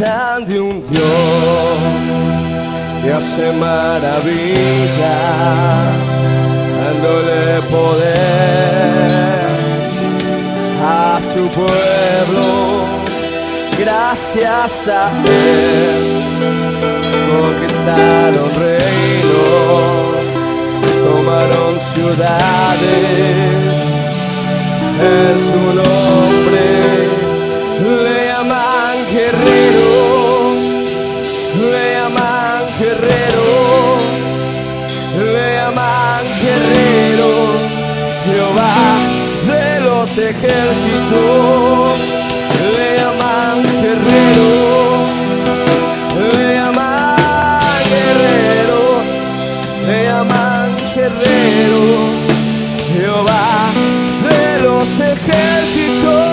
cuentan de un Dios que hace maravilla, dándole poder a su pueblo. Gracias a Él conquistaron reinos, tomaron ciudades. En su nombre le llaman guerrero, le llaman guerrero, le llaman guerrero, Jehová de los ejércitos. Le llaman guerrero, le llaman guerrero, le llaman guerrero, Jehová de los ejércitos.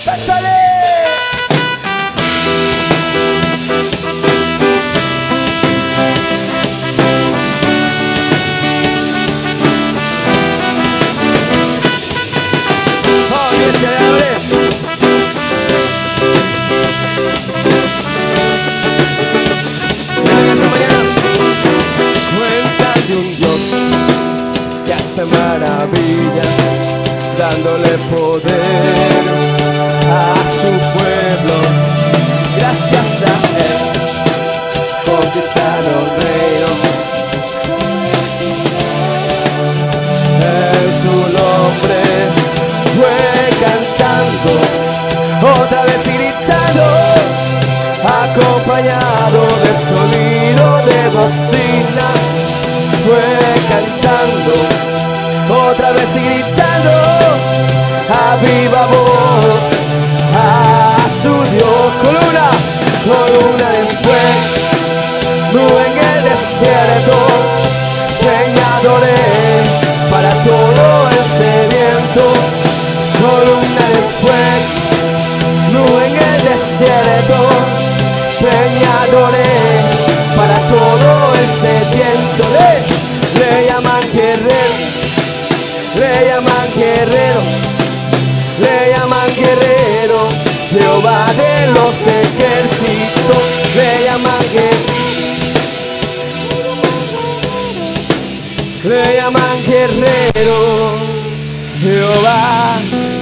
¡Sácale! Maravillas, dándole poder a su pueblo. Gracias a Él conquistaron reino. En su nombre fue cantando, otra vez y gritando, acompañado de sonido de bocina. Fue cantando, otra vez y gritando a viva voz a su Dios. Columna de fuego en el desierto, peñadores para todo el sediento. Columna de fuego en el desierto, peñadores para todo el sediento. Le llaman guerrero, le llaman guerrero, le llaman guerrero, Jehová de los ejércitos. Le llaman guerrero, le llaman guerrero, Jehová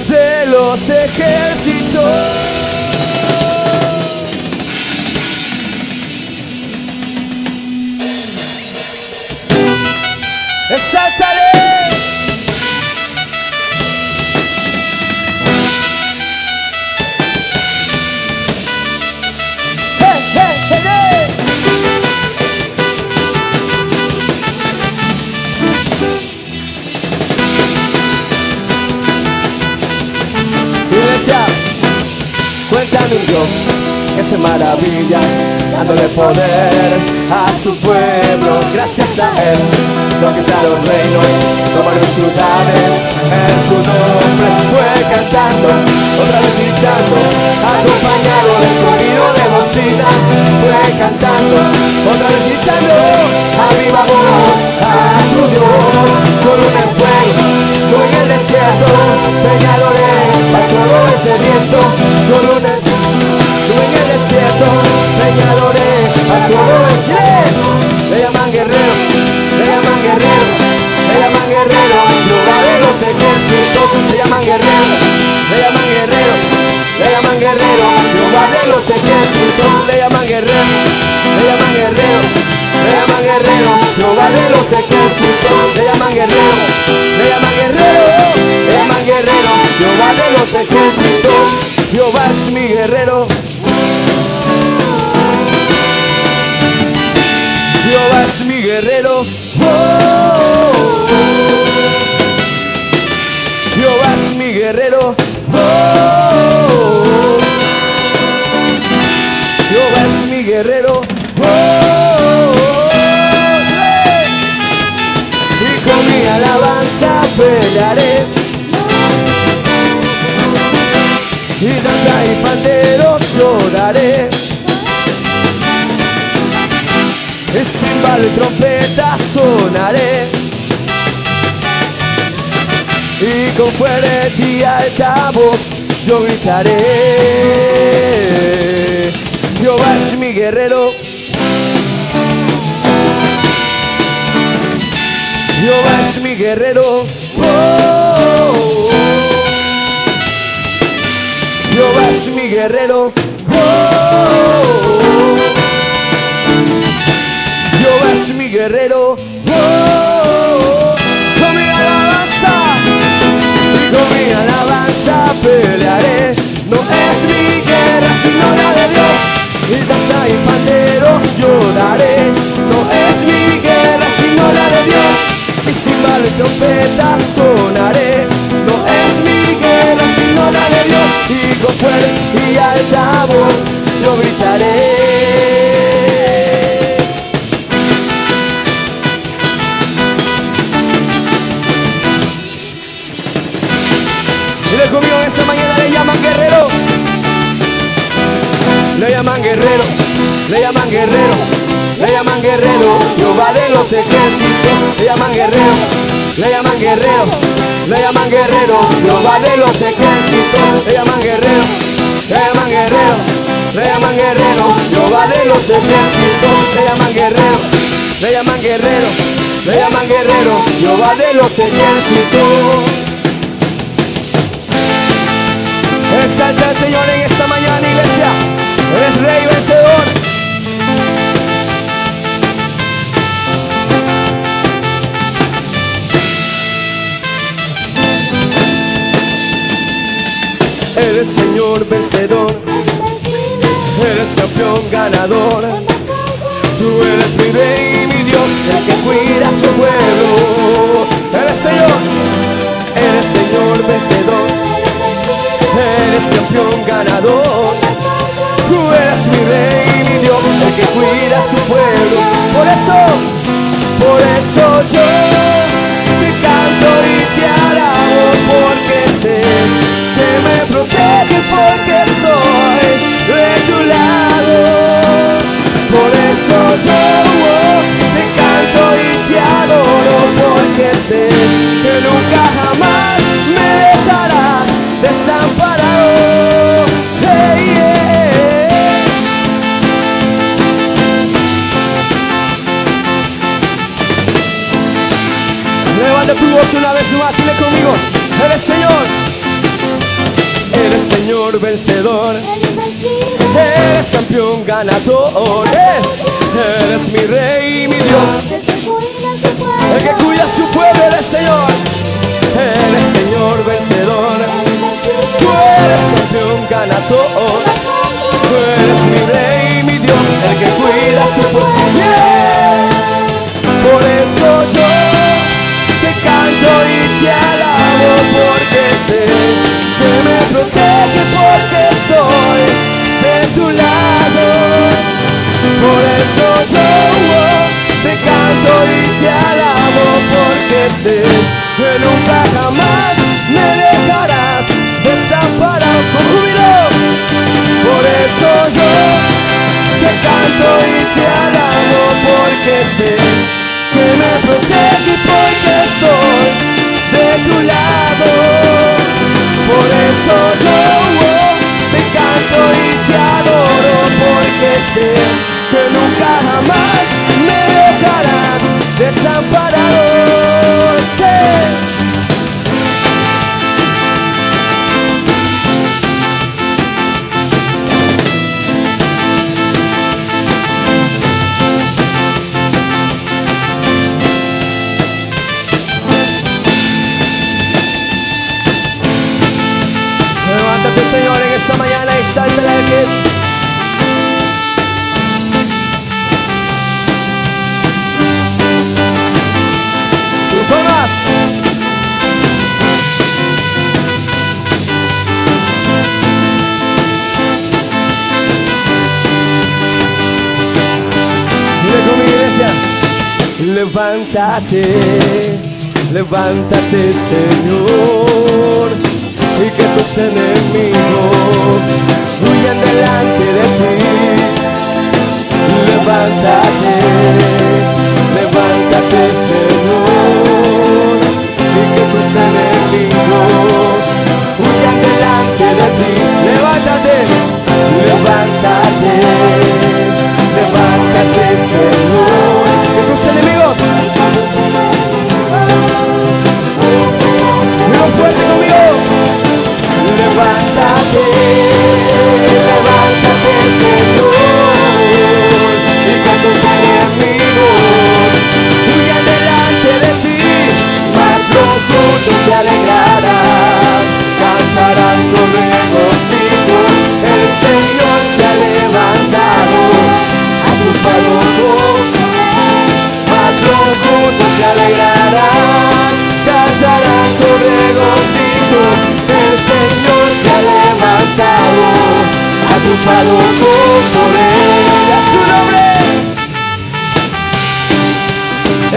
de los ejércitos. ¡Exáltale! Cuentan un Dios que hace maravillas, dándole poder a su pueblo. Gracias a Él conquistaron reinos, tomaron ciudades. En su nombre fue cantando, otra vez gritando, acompañado de sonido de bocinas. Fue cantando, otra vez gritando a viva voz a su Dios. Columna en fuego en el desierto, peñadores para todo ese viento. Columna en el desierto, peñadores para todo ese viento. Le llaman guerrero, le llaman guerrero, le llaman guerrero, Jehová de los ejércitos. Le llaman guerrero, le llaman guerrero, le llaman guerrero, Jehová de los ejércitos. Le llaman guerrero, le llaman guerrero, le llaman guerrero, Jehová de los ejércitos. Le llaman guerrero, le llaman guerrero, le llaman guerrero, Jehová de los ejércitos. Jehová es mi guerrero, Jehová es mi guerrero. Oh, Jehová es mi guerrero. Oh, Jehová es mi guerrero. Oh, y con mi alabanza pelearé, y danza y pandero sonaré, y cimbalo y trompeta sonaré, y con fuerte y alta voz yo gritaré. Jehová es mi guerrero, Jehová es mi guerrero, oh. Jehová es mi guerrero, oh. Jehová es mi guerrero, oh. Con mi alabanza, con mi alabanza pelearé. No es mi guerra sino la de Dios, y danza y panderos yo daré. No es mi guerra sino la de Dios, y cimbal y trompeta sonaré. No es mi guerra sino la de Dios, y con fuerte y alta voz yo gritaré. Conmigo en esta mañana le llaman guerrero, le llaman guerrero, le llaman guerrero, le llaman guerrero, Jehová de los ejércitos, le llaman guerrero, le llaman guerrero, le llaman guerrero, Jehová de los ejércitos, le llaman guerrero, le llaman guerrero, le llaman guerrero, Jehová de los ejércitos, le llaman guerrero, le llaman guerrero, le llaman guerrero, Jehová de los ejércitos. Exalta al Señor en esta mañana, iglesia. Eres rey vencedor. Eres Señor vencedor. Eres campeón ganador. Tú eres mi rey y mi Dios, el que cuida a su pueblo. Eres Señor. Eres Señor vencedor. Eres campeón ganador, tú eres mi rey y mi Dios, el que cuida a su pueblo. Por eso yo te canto y te alabo, porque sé que me protege, porque soy de tu lado. Por eso yo te canto y te adoro, porque sé que nunca jamás me dejarás desamparado. Hey, yeah. Levanta tu voz una vez más, dile conmigo. Eres Señor, eres Señor vencedor, eres campeón ganador, eres mi rey y mi Dios, el que cuida a su pueblo. Eres Señor, eres Señor vencedor, tú eres campeón ganador, tú eres mi rey y mi Dios, el que cuida a su pueblo. Yeah. Por eso yo te canto y te alabo, porque sé que me protege, porque soy de tu lado. Por eso yo te canto y te alabo, porque sé que nunca jamás me dejarás desamparado. Con júbilo. Por eso yo te canto y te alabo, porque sé que me protege, porque soy de tu lado. Por eso yo te canto y te adoro, porque sé que nunca jamás me dejarás desamparado. Sí. Levántate, Señor, en esta mañana y salta la que es. Tú tomas. Dile con mi iglesia. Levántate, levántate, Señor, y que tus enemigos huyan delante de ti. Levántate, levántate, Señor, y que tus enemigos triunfado con poder. A su nombre.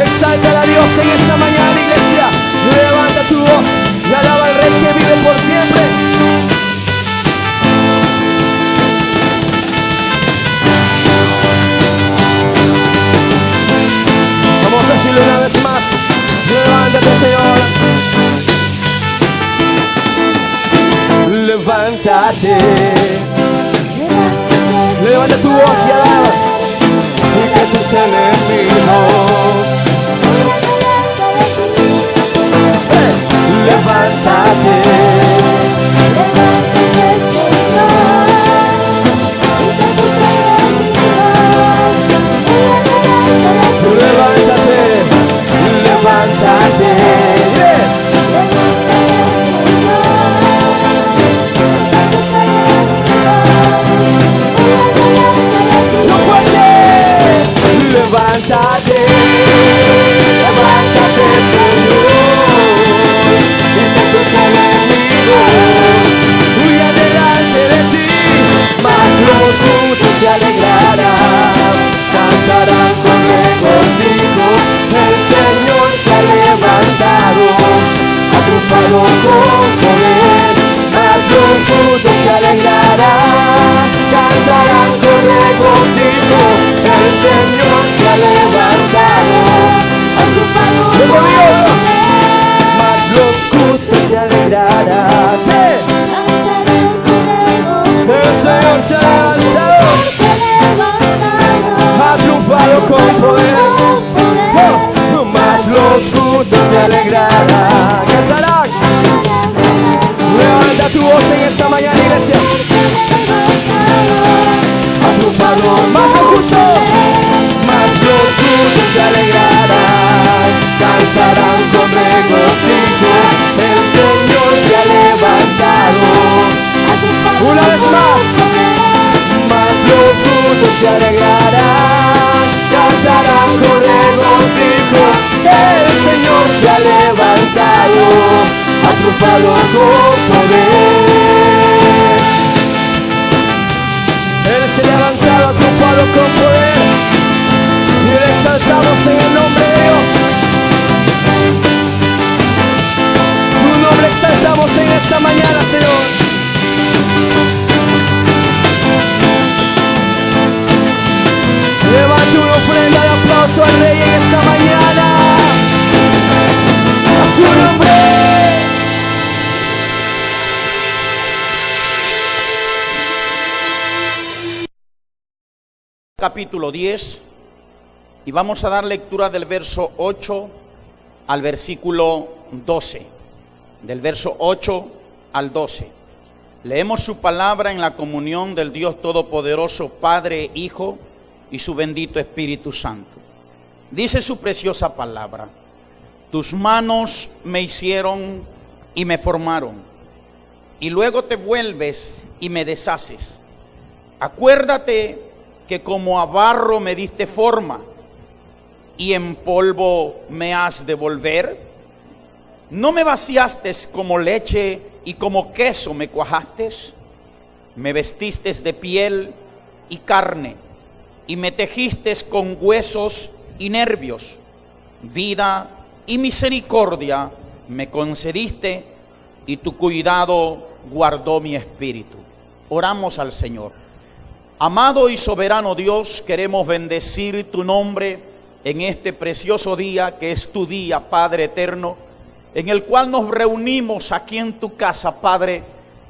Exalta a Dios en esta mañana, iglesia. Levanta tu voz y alaba al Rey que vive por siempre. Vamos a decirlo una vez más. Levántate, Señor. Levántate. Levanta tu voz y alaba. Y que tus enemigos. Levántate. Levántate. Levántate. No puedes. Levántate. Levántate, Señor. Entre tus enemigos huya delante de ti, mas los justos se alegrarán, cantarán con regocijo. El Señor se ha levantado, ha triunfado con poder, mas los justos se alegrarán, cantarán con regocijo. El Señor se ha levantado, ha triunfado con poder, mas los justos se alegrarán. El Señor se ha levantado, ha triunfado con poder, mas los justos se alegrarán. Cantarán. Levanta tu voz en esta mañana, iglesia. Ha triunfado, mas los justos se alegrarán, cantarán con regocijo. El Señor se ha levantado. Una vez más. Mas los justos se alegrarán, cantarán con regocijo. El Señor se ha levantado, ha triunfado con poder. Él se ha levantado, ha triunfado con poder. Y le exaltamos en el nombre de Dios. Tu nombre exaltamos en esta mañana, Señor. Levanta una ofrenda de aplauso al Rey en esta mañana. A su nombre. Capítulo 10, y vamos a dar lectura del verso 8 al versículo 12. Del verso 8 al 12. Leemos su palabra en la comunión del Dios Todopoderoso, Padre, Hijo y su bendito Espíritu Santo. Dice su preciosa palabra: tus manos me hicieron y me formaron, y luego te vuelves y me deshaces. Acuérdate que como a barro me diste forma, y en polvo me has de volver. ¿No me vaciaste como leche y como queso me cuajaste? Me vestiste de piel y carne, y me tejiste con huesos y nervios. Vida y misericordia me concediste, y tu cuidado guardó mi espíritu. Oramos al Señor. Amado y soberano Dios, queremos bendecir tu nombre en este precioso día que es tu día, Padre eterno, en el cual nos reunimos aquí en tu casa, Padre,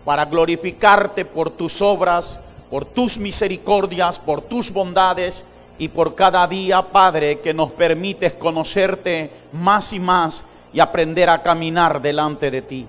para glorificarte por tus obras, por tus misericordias, por tus bondades y por cada día, Padre, que nos permites conocerte más y más y aprender a caminar delante de ti.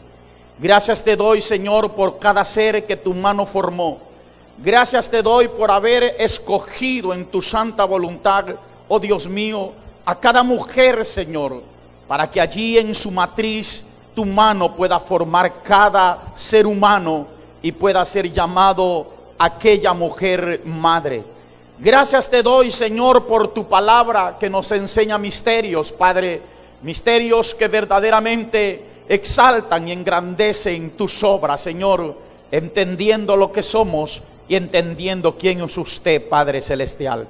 Gracias te doy, Señor, por cada ser que tu mano formó. Gracias te doy por haber escogido en tu santa voluntad, oh Dios mío, a cada mujer, Señor, para que allí en su matriz tu mano pueda formar cada ser humano y pueda ser llamado aquella mujer madre. Gracias te doy, Señor, por tu palabra que nos enseña misterios, Padre, misterios que verdaderamente exaltan y engrandecen tus obras, Señor, entendiendo lo que somos y entendiendo quién es usted, Padre Celestial.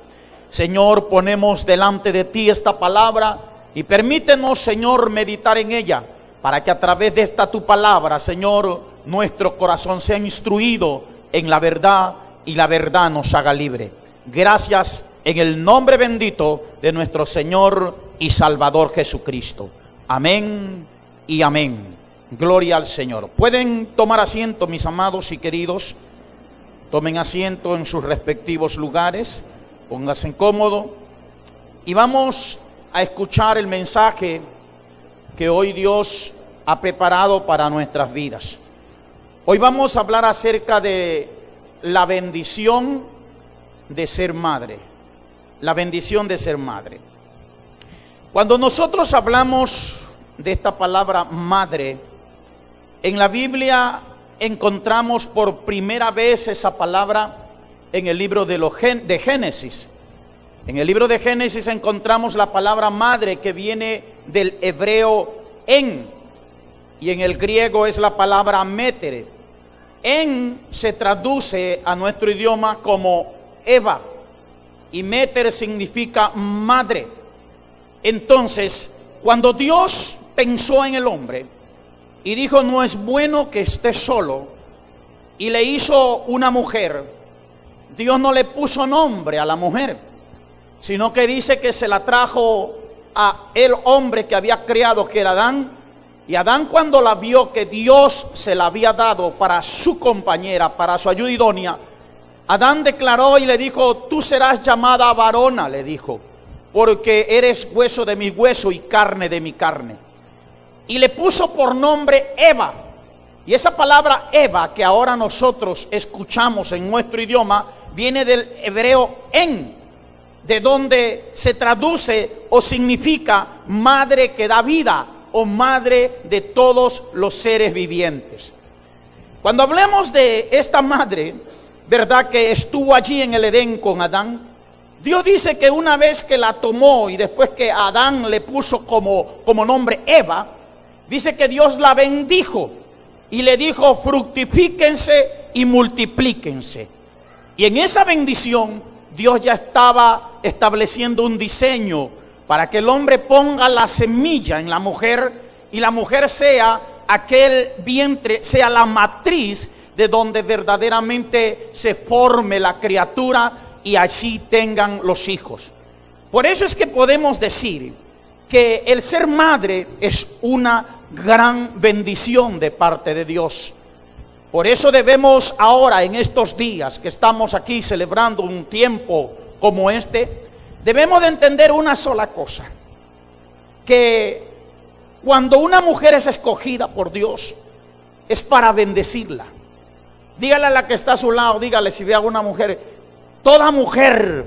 Señor, ponemos delante de ti esta palabra y permítenos, Señor, meditar en ella, para que a través de esta tu palabra, Señor, nuestro corazón sea instruido en la verdad y la verdad nos haga libre. Gracias en el nombre bendito de nuestro Señor y Salvador Jesucristo. Amén y amén. Gloria al Señor. Pueden tomar asiento, mis amados y queridos. Tomen asiento en sus respectivos lugares. Pónganse cómodo. Y vamos a escuchar el mensaje que hoy Dios ha preparado para nuestras vidas. Hoy vamos a hablar acerca de la bendición de ser madre. La bendición de ser madre. Cuando nosotros hablamos de esta palabra madre, en la Biblia encontramos por primera vez esa palabra en el libro de Génesis. En el libro de Génesis encontramos la palabra madre, que viene del hebreo en, y en el griego es la palabra métere. En se traduce a nuestro idioma como Eva, y méter significa madre. Entonces, cuando Dios pensó en el hombre y dijo: no es bueno que esté solo, y le hizo una mujer, Dios no le puso nombre a la mujer, sino que dice que se la trajo a el hombre que había creado, que era Adán. Y Adán, cuando la vio que Dios se la había dado para su compañera, para su ayuda idónea, Adán declaró y le dijo: tú serás llamada varona, le dijo, porque eres hueso de mi hueso y carne de mi carne. Y le puso por nombre Eva. Y esa palabra Eva, que ahora nosotros escuchamos en nuestro idioma, viene del hebreo en, de donde se traduce o significa madre que da vida, o madre de todos los seres vivientes. Cuando hablemos de esta madre, verdad, que estuvo allí en el Edén con Adán, Dios dice que una vez que la tomó y después que Adán le puso como nombre Eva, dice que Dios la bendijo y le dijo: fructifíquense y multiplíquense. Y en esa bendición Dios ya estaba estableciendo un diseño para que el hombre ponga la semilla en la mujer, y la mujer sea aquel vientre, sea la matriz de donde verdaderamente se forme la criatura y así tengan los hijos. Por eso es que podemos decir que el ser madre es una gran bendición de parte de Dios. Por eso debemos ahora, en estos días que estamos aquí celebrando un tiempo como este, debemos de entender una sola cosa: que cuando una mujer es escogida por Dios, es para bendecirla. Dígale a la que está a su lado, dígale, si ve a una mujer: toda mujer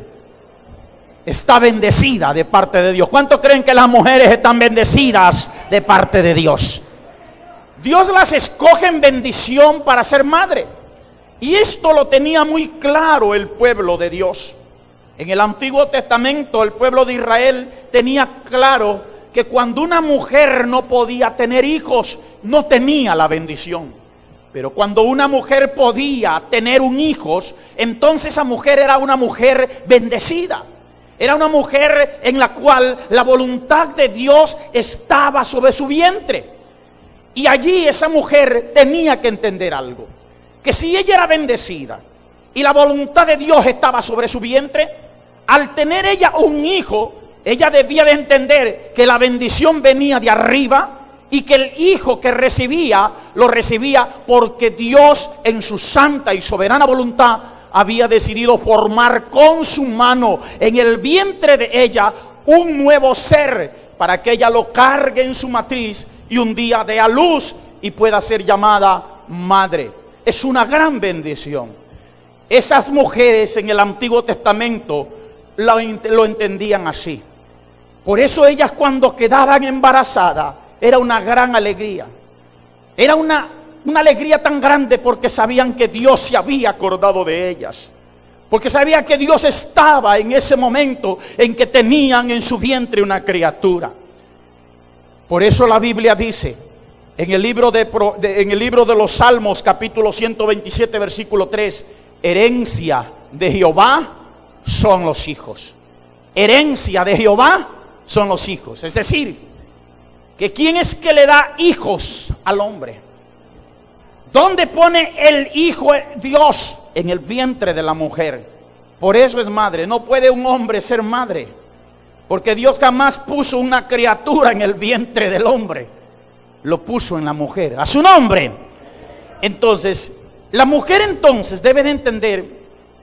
está bendecida de parte de Dios. ¿Cuántos creen que las mujeres están bendecidas de parte de Dios? Dios las escoge en bendición para ser madre. Y esto lo tenía muy claro el pueblo de Dios. En el Antiguo Testamento, el pueblo de Israel tenía claro que cuando una mujer no podía tener hijos, no tenía la bendición. Pero cuando una mujer podía tener un hijo, entonces esa mujer era una mujer bendecida. Era una mujer en la cual la voluntad de Dios estaba sobre su vientre. Y allí esa mujer tenía que entender algo: que si ella era bendecida y la voluntad de Dios estaba sobre su vientre, al tener ella un hijo, ella debía de entender que la bendición venía de arriba y que el hijo que recibía, lo recibía porque Dios en su santa y soberana voluntad había decidido formar con su mano en el vientre de ella un nuevo ser, para que ella lo cargue en su matriz y un día dé a luz y pueda ser llamada madre. Es una gran bendición. Esas mujeres en el Antiguo Testamento lo entendían así. Por eso ellas, cuando quedaban embarazadas, era una gran alegría. Era una alegría tan grande, porque sabían que Dios se había acordado de ellas. Porque sabían que Dios estaba en ese momento en que tenían en su vientre una criatura. Por eso la Biblia dice en el libro de los Salmos, capítulo 127, versículo 3: herencia de Jehová son los hijos. Herencia de Jehová son los hijos. Es decir, que ¿quién es que le da hijos al hombre? ¿Dónde pone el hijo Dios? En el vientre de la mujer. Por eso es madre. No puede un hombre ser madre, porque Dios jamás puso una criatura en el vientre del hombre. Lo puso en la mujer, a su nombre. Entonces, la mujer entonces debe de entender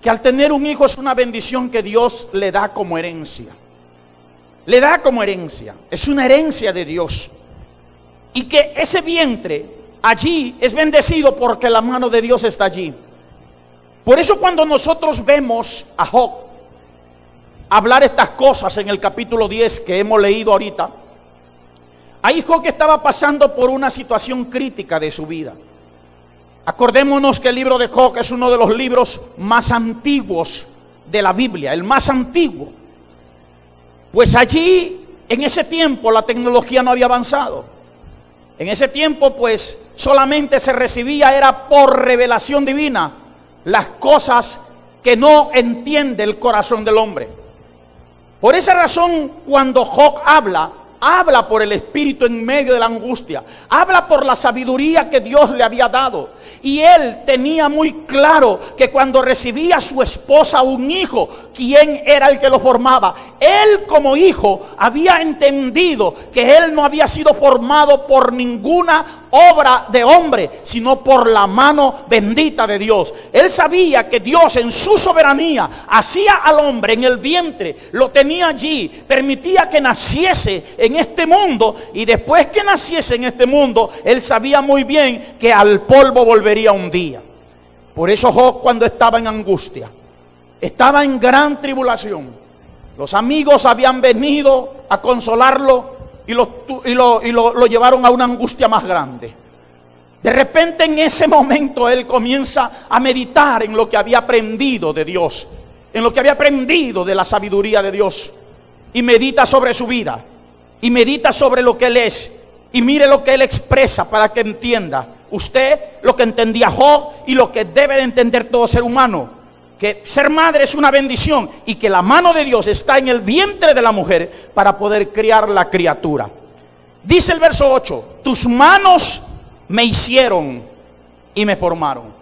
que al tener un hijo es una bendición que Dios le da como herencia. Le da como herencia. Es una herencia de Dios. Y que ese vientre allí es bendecido porque la mano de Dios está allí. Por eso cuando nosotros vemos a Job hablar estas cosas en el capítulo 10 que hemos leído ahorita, ahí Job estaba pasando por una situación crítica de su vida. Acordémonos que el libro de Job es uno de los libros más antiguos de la Biblia, el más antiguo. Pues allí, en ese tiempo, la tecnología no había avanzado. En ese tiempo, pues, solamente se recibía, era por revelación divina, las cosas que no entiende el corazón del hombre. Por esa razón, cuando Job habla por el Espíritu en medio de la angustia, habla por la sabiduría que Dios le había dado. Y él tenía muy claro que cuando recibía a su esposa un hijo, ¿quién era el que lo formaba? Él como hijo había entendido que él no había sido formado por ninguna obra de hombre, sino por la mano bendita de Dios. Él sabía que Dios en su soberanía hacía al hombre en el vientre, lo tenía allí, permitía que naciese en este mundo, y después que naciese en este mundo, él sabía muy bien que al polvo volvería un día. Por eso Job, cuando estaba en angustia, estaba en gran tribulación, los amigos habían venido a consolarlo y lo llevaron a una angustia más grande. De repente, en ese momento, él comienza a meditar en lo que había aprendido de Dios, en lo que había aprendido de la sabiduría de Dios, y medita sobre su vida, y medita sobre lo que él es, y mire lo que él expresa para que entienda usted lo que entendía Job y lo que debe de entender todo ser humano, que ser madre es una bendición y que la mano de Dios está en el vientre de la mujer para poder criar la criatura. Dice el verso 8: tus manos me hicieron y me formaron.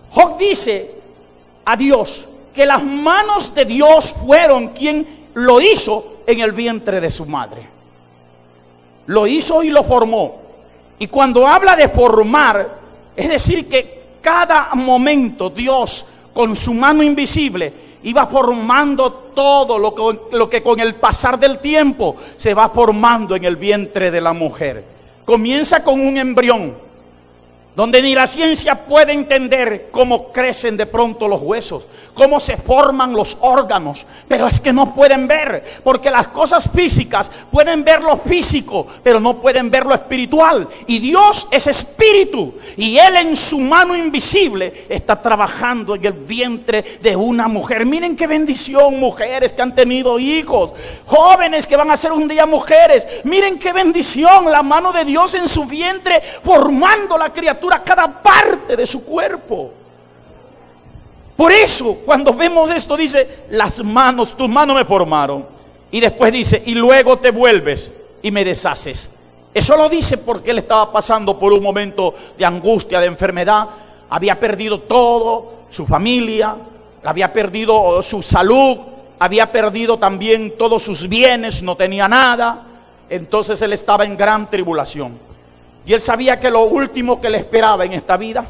Job dice a Dios que las manos de Dios fueron quien lo hizo en el vientre de su madre. Lo hizo y lo formó. Y cuando habla de formar, es decir que cada momento Dios con su mano invisible iba formando todo lo que con el pasar del tiempo se va formando en el vientre de la mujer. Comienza con un embrión, donde ni la ciencia puede entender cómo crecen de pronto los huesos, cómo se forman los órganos, pero es que no pueden ver, porque las cosas físicas pueden ver lo físico, pero no pueden ver lo espiritual, y Dios es espíritu, y Él en su mano invisible está trabajando en el vientre de una mujer. Miren qué bendición, mujeres que han tenido hijos, jóvenes que van a ser un día mujeres, miren qué bendición, la mano de Dios en su vientre formando la criatura, cada parte de su cuerpo. Por eso cuando vemos esto dice: tus manos me formaron, y después dice: y luego te vuelves y me deshaces. Eso lo dice porque él estaba pasando por un momento de angustia, de enfermedad. Había perdido todo, su familia, había perdido su salud, había perdido también todos sus bienes, no tenía nada. Entonces él estaba en gran tribulación. Y él sabía que lo último que le esperaba en esta vida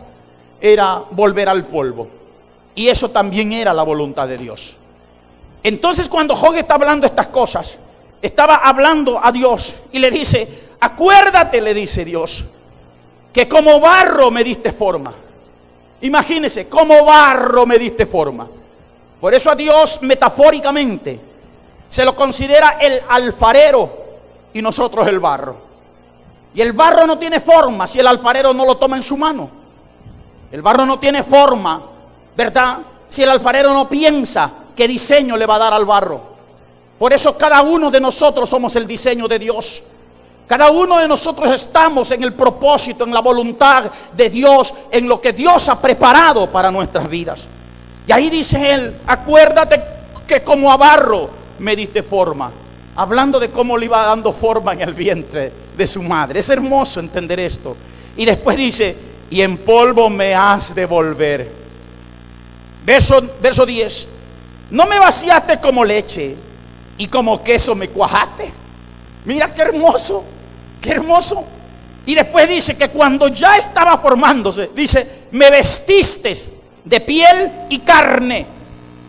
era volver al polvo. Y eso también era la voluntad de Dios. Entonces cuando Job está hablando estas cosas, estaba hablando a Dios y le dice: acuérdate, le dice Dios, que como barro me diste forma. Imagínese, como barro me diste forma. Por eso a Dios metafóricamente se lo considera el alfarero y nosotros el barro. Y el barro no tiene forma si el alfarero no lo toma en su mano. El barro no tiene forma, ¿verdad?, si el alfarero no piensa qué diseño le va a dar al barro. Por eso cada uno de nosotros somos el diseño de Dios. Cada uno de nosotros estamos en el propósito, en la voluntad de Dios, en lo que Dios ha preparado para nuestras vidas. Y ahí dice él: acuérdate que como a barro me diste forma. Hablando de cómo le iba dando forma en el vientre de su madre. Es hermoso entender esto. Y después dice: y en polvo me has de volver. Verso 10. No me vaciaste como leche y como queso me cuajaste. Mira qué hermoso, qué hermoso. Y después dice que cuando ya estaba formándose, dice: me vestiste de piel y carne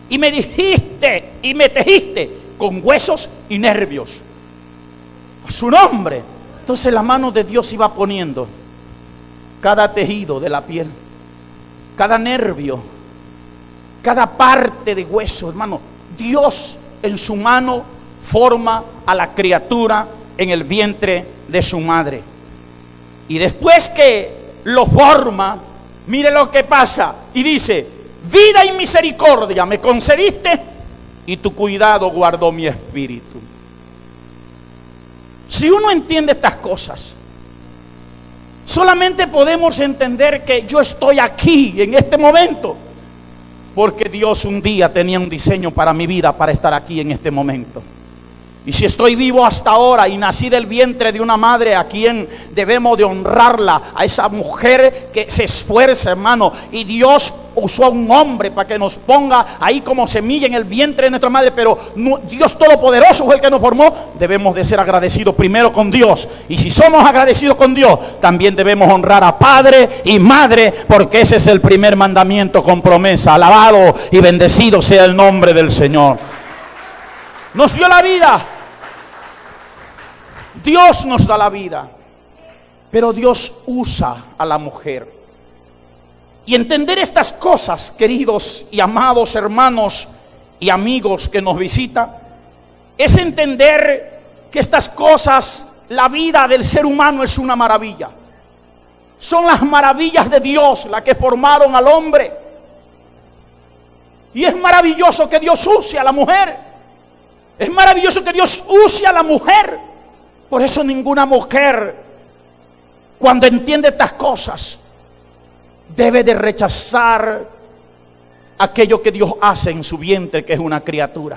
y me dijiste y me tejiste con huesos y nervios. A su nombre. Entonces la mano de Dios iba poniendo cada tejido de la piel, cada nervio, cada parte de hueso, hermano. Dios en su mano forma a la criatura en el vientre de su madre. Y después que lo forma, mire lo que pasa. Y dice: vida y misericordia me concediste y tu cuidado guardó mi espíritu. Si uno entiende estas cosas, solamente podemos entender que yo estoy aquí en este momento porque Dios un día tenía un diseño para mi vida, para estar aquí en este momento. Y si estoy vivo hasta ahora y nací del vientre de una madre a quien debemos de honrarla, a esa mujer que se esfuerza, hermano, y Dios usó a un hombre para que nos ponga ahí como semilla en el vientre de nuestra madre, pero Dios Todopoderoso fue el que nos formó. Debemos de ser agradecidos primero con Dios, y si somos agradecidos con Dios, también debemos honrar a padre y madre, porque ese es el primer mandamiento con promesa. Alabado y bendecido sea el nombre del Señor. Nos dio la vida. Dios nos da la vida, pero Dios usa a la mujer. Y entender estas cosas, queridos y amados hermanos y amigos que nos visitan, es entender que estas cosas, la vida del ser humano es una maravilla. Son las maravillas de Dios las que formaron al hombre. Y es maravilloso que Dios use a la mujer. Es maravilloso que Dios use a la mujer. Por eso ninguna mujer, cuando entiende estas cosas, debe de rechazar aquello que Dios hace en su vientre, que es una criatura.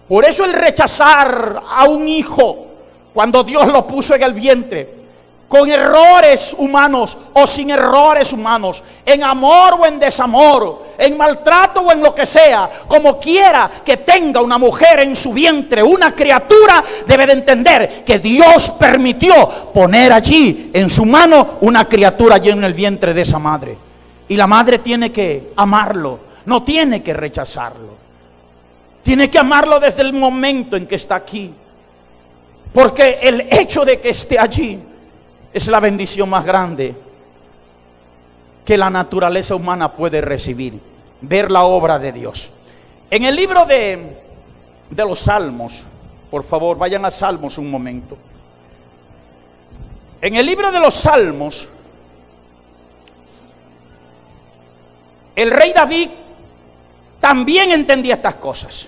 Por eso el rechazar a un hijo, cuando Dios lo puso en el vientre, con errores humanos o sin errores humanos, en amor o en desamor, en maltrato o en lo que sea, como quiera que tenga una mujer en su vientre, una criatura, debe de entender que Dios permitió poner allí en su mano una criatura allí en el vientre de esa madre. Y la madre tiene que amarlo, no tiene que rechazarlo. Tiene que amarlo desde el momento en que está aquí. Porque el hecho de que esté allí es la bendición más grande que la naturaleza humana puede recibir. Ver la obra de Dios. En el libro de los Salmos, por favor, vayan a Salmos un momento. En el libro de los Salmos, el rey David también entendía estas cosas.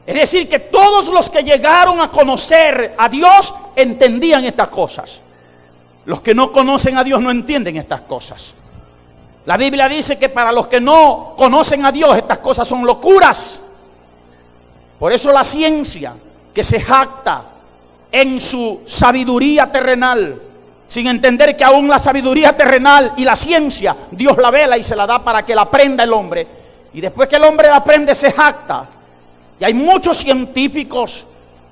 Es decir, que todos los que llegaron a conocer a Dios entendían estas cosas. Los que no conocen a Dios no entienden estas cosas. La Biblia dice que para los que no conocen a Dios estas cosas son locuras. Por eso la ciencia, que se jacta en su sabiduría terrenal, sin entender que aún la sabiduría terrenal y la ciencia, Dios la vela y se la da para que la aprenda el hombre. Y después que el hombre la aprende, se jacta. Y hay muchos científicos,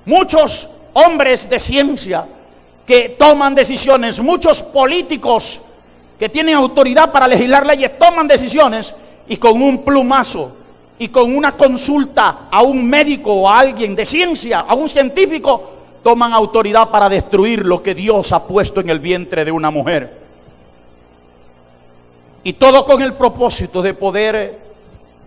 muchos hombres de ciencia que toman decisiones, muchos políticos que tienen autoridad para legislar leyes, toman decisiones y con un plumazo y con una consulta a un médico o a alguien de ciencia, a un científico, toman autoridad para destruir lo que Dios ha puesto en el vientre de una mujer. Y todo con el propósito de poder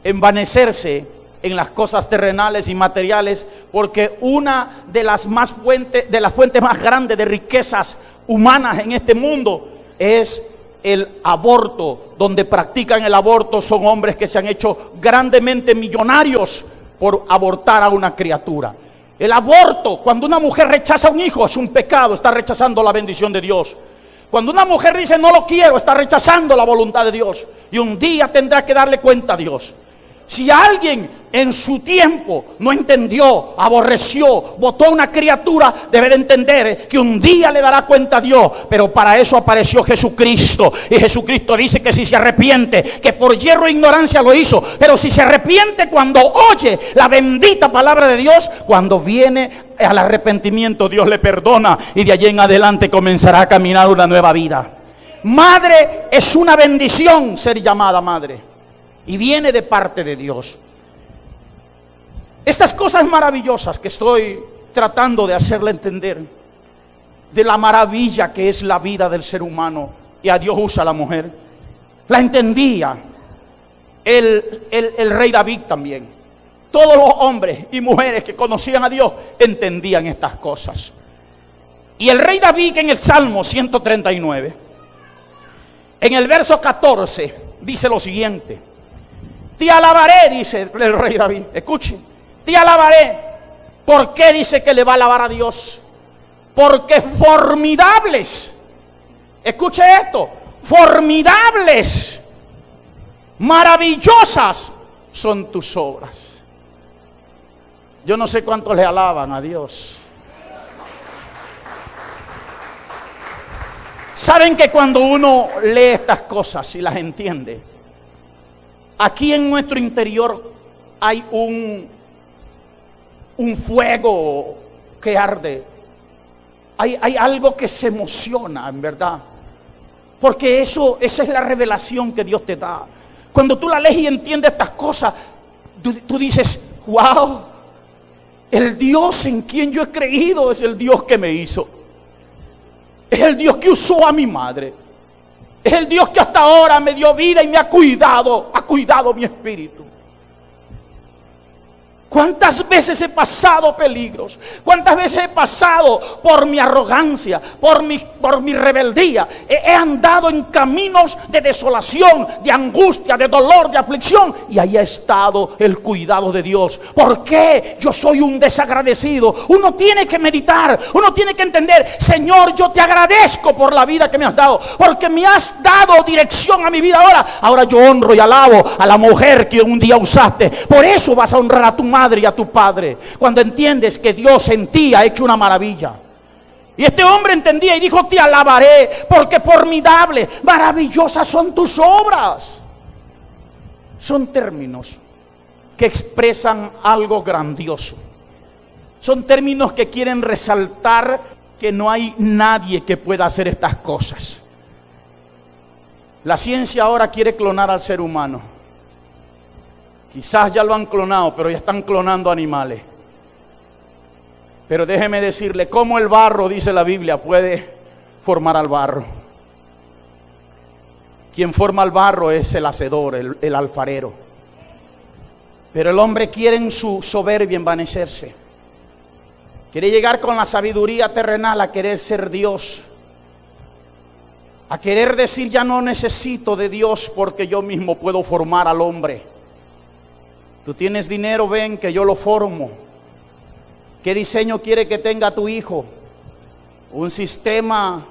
envanecerse en las cosas terrenales y materiales, porque una de las fuentes más grandes de riquezas humanas en este mundo es el aborto. Donde practican el aborto son hombres que se han hecho grandemente millonarios por abortar a una criatura. El aborto, cuando una mujer rechaza a un hijo, es un pecado, está rechazando la bendición de Dios. Cuando una mujer dice no lo quiero, está rechazando la voluntad de Dios. Y un día tendrá que darle cuenta a Dios. Si alguien en su tiempo no entendió, aborreció, votó a una criatura, debe de entender que un día le dará cuenta a Dios. Pero para eso apareció Jesucristo. Y Jesucristo dice que si se arrepiente, que por hierro e ignorancia lo hizo, pero si se arrepiente cuando oye la bendita palabra de Dios, cuando viene al arrepentimiento, Dios le perdona y de allí en adelante comenzará a caminar una nueva vida. Madre, es una bendición ser llamada madre. Y viene de parte de Dios. Estas cosas maravillosas que estoy tratando de hacerle entender, de la maravilla que es la vida del ser humano, y a Dios usa a la mujer, la entendía el rey David también. Todos los hombres y mujeres que conocían a Dios entendían estas cosas. Y el rey David en el Salmo 139, en el verso 14, dice lo siguiente: te alabaré, dice el rey David. Escuche, te alabaré. ¿Por qué dice que le va a alabar a Dios? Porque formidables, escuche esto, formidables, maravillosas son tus obras. Yo no sé cuántos le alaban a Dios. Saben que cuando uno lee estas cosas y las entiende, aquí en nuestro interior hay un fuego que arde. Hay algo que se emociona, en verdad. Porque esa es la revelación que Dios te da. Cuando tú la lees y entiendes estas cosas, tú dices, wow, el Dios en quien yo he creído es el Dios que me hizo. Es el Dios que usó a mi madre. Es el Dios que hasta ahora me dio vida y me ha cuidado mi espíritu. ¿Cuántas veces he pasado peligros? ¿Cuántas veces he pasado por mi arrogancia, por mi rebeldía? He andado en caminos de desolación, de angustia, de dolor, de aflicción. Y ahí ha estado el cuidado de Dios. ¿Por qué yo soy un desagradecido? Uno tiene que meditar, uno tiene que entender: Señor, yo te agradezco por la vida que me has dado, porque me has dado dirección a mi vida ahora. Ahora yo honro y alabo a la mujer que un día usaste. Por eso vas a honrar a tu madre y a tu padre, cuando entiendes que Dios en ti ha hecho una maravilla. Y este hombre entendía y dijo: te alabaré porque formidables, maravillosas son tus obras. Son términos que expresan algo grandioso. Son términos que quieren resaltar que no hay nadie que pueda hacer estas cosas. La ciencia ahora quiere clonar al ser humano. Quizás ya lo han clonado, pero ya están clonando animales. Pero déjeme decirle, cómo el barro, dice la Biblia, puede formar al barro. Quien forma al barro es el hacedor, el alfarero. Pero el hombre quiere en su soberbia envanecerse. Quiere llegar con la sabiduría terrenal a querer ser Dios. A querer decir: ya no necesito de Dios porque yo mismo puedo formar al hombre. Tú tienes dinero, ven que yo lo formo. ¿Qué diseño quiere que tenga tu hijo? Un sistema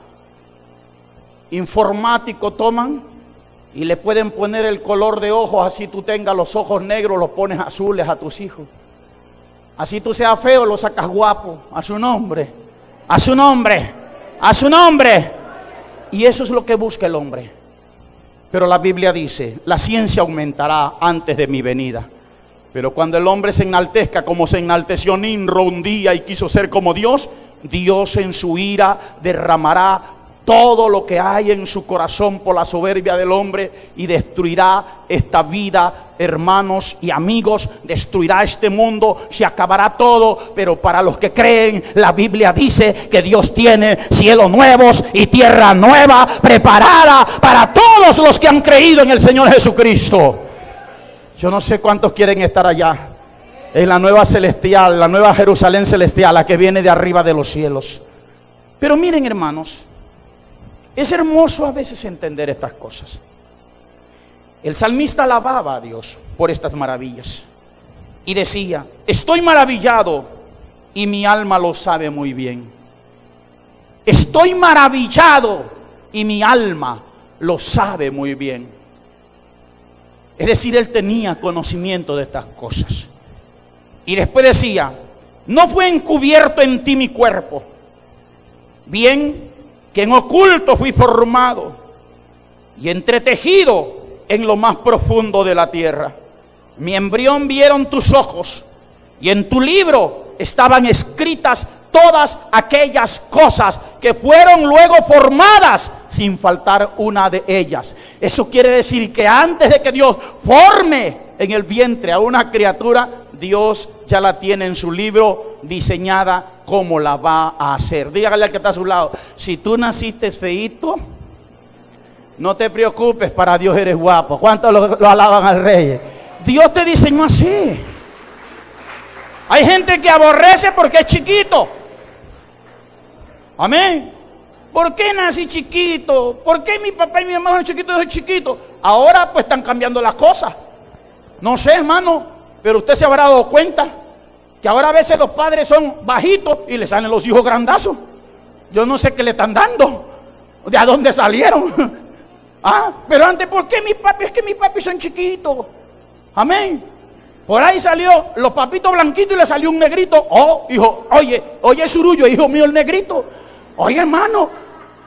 informático toman y le pueden poner el color de ojos, así tú tengas los ojos negros, los pones azules a tus hijos. Así tú seas feo, lo sacas guapo. A su nombre, a su nombre, a su nombre. Y eso es lo que busca el hombre. Pero la Biblia dice: la ciencia aumentará antes de mi venida. Pero cuando el hombre se enaltezca como se enalteció Nimrod un día y quiso ser como Dios, Dios en su ira derramará todo lo que hay en su corazón por la soberbia del hombre y destruirá esta vida, hermanos y amigos, destruirá este mundo, se acabará todo. Pero para los que creen, la Biblia dice que Dios tiene cielos nuevos y tierra nueva preparada para todos los que han creído en el Señor Jesucristo. Yo no sé cuántos quieren estar allá, en la nueva celestial, la nueva Jerusalén celestial, la que viene de arriba de los cielos. Pero miren, hermanos, es hermoso a veces entender estas cosas. El salmista alababa a Dios por estas maravillas y decía: estoy maravillado y mi alma lo sabe muy bien. Estoy maravillado y mi alma lo sabe muy bien. Es decir, él tenía conocimiento de estas cosas. Y después decía, no fue encubierto en ti mi cuerpo, bien que en oculto fui formado y entretejido en lo más profundo de la tierra. Mi embrión vieron tus ojos y en tu libro estaban escritas todas aquellas cosas que fueron luego formadas sin faltar una de ellas. Eso quiere decir que antes de que Dios forme en el vientre a una criatura, Dios ya la tiene en su libro diseñada cómo la va a hacer. Dígale al que está a su lado, si tú naciste feíto, no te preocupes, para Dios eres guapo. ¿Cuántos lo alaban al rey? Dios te diseñó así. Hay gente que aborrece porque es chiquito. Amén. ¿Por qué nací chiquito? ¿Por qué mi papá y mi mamá son chiquitos desde chiquito? Ahora pues están cambiando las cosas. No sé, hermano, pero usted se habrá dado cuenta que ahora a veces los padres son bajitos y le salen los hijos grandazos. Yo no sé qué le están dando, de a dónde salieron. Pero antes, ¿por qué mi papi? Es que mis papis son chiquitos. Amén. Por ahí salió los papitos blanquitos y le salió un negrito. Oh, hijo, oye, Surullo, hijo mío, el negrito. Oye, hermano,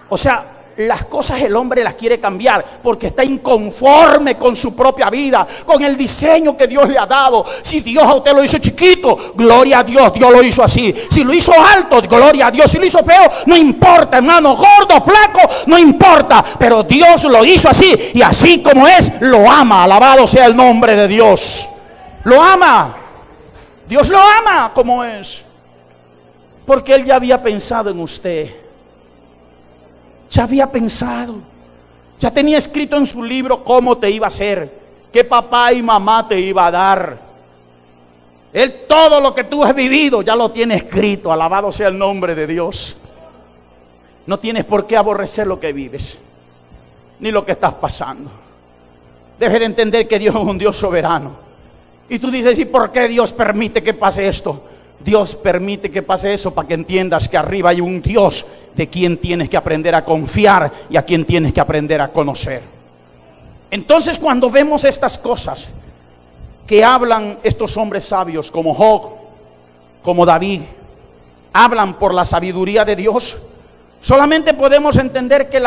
o sea, las cosas el hombre las quiere cambiar porque está inconforme con su propia vida, con el diseño que Dios le ha dado. Si Dios a usted lo hizo chiquito, gloria a Dios, Dios lo hizo así. Si lo hizo alto, gloria a Dios. Si lo hizo feo, no importa, hermano, gordo, flaco, no importa. Pero Dios lo hizo así y así como es, lo ama. Alabado sea el nombre de Dios. Lo ama. Dios lo ama como es. Porque Él ya había pensado en usted. Ya había pensado. Ya tenía escrito en su libro cómo te iba a hacer, qué papá y mamá te iba a dar. Él todo lo que tú has vivido ya lo tiene escrito. Alabado sea el nombre de Dios. No tienes por qué aborrecer lo que vives, ni lo que estás pasando. Deje de entender que Dios es un Dios soberano. Y tú dices, ¿y por qué Dios permite que pase esto? Dios permite que pase eso para que entiendas que arriba hay un Dios de quien tienes que aprender a confiar y a quien tienes que aprender a conocer. Entonces, cuando vemos estas cosas que hablan estos hombres sabios como Job, como David, hablan por la sabiduría de Dios, solamente podemos entender que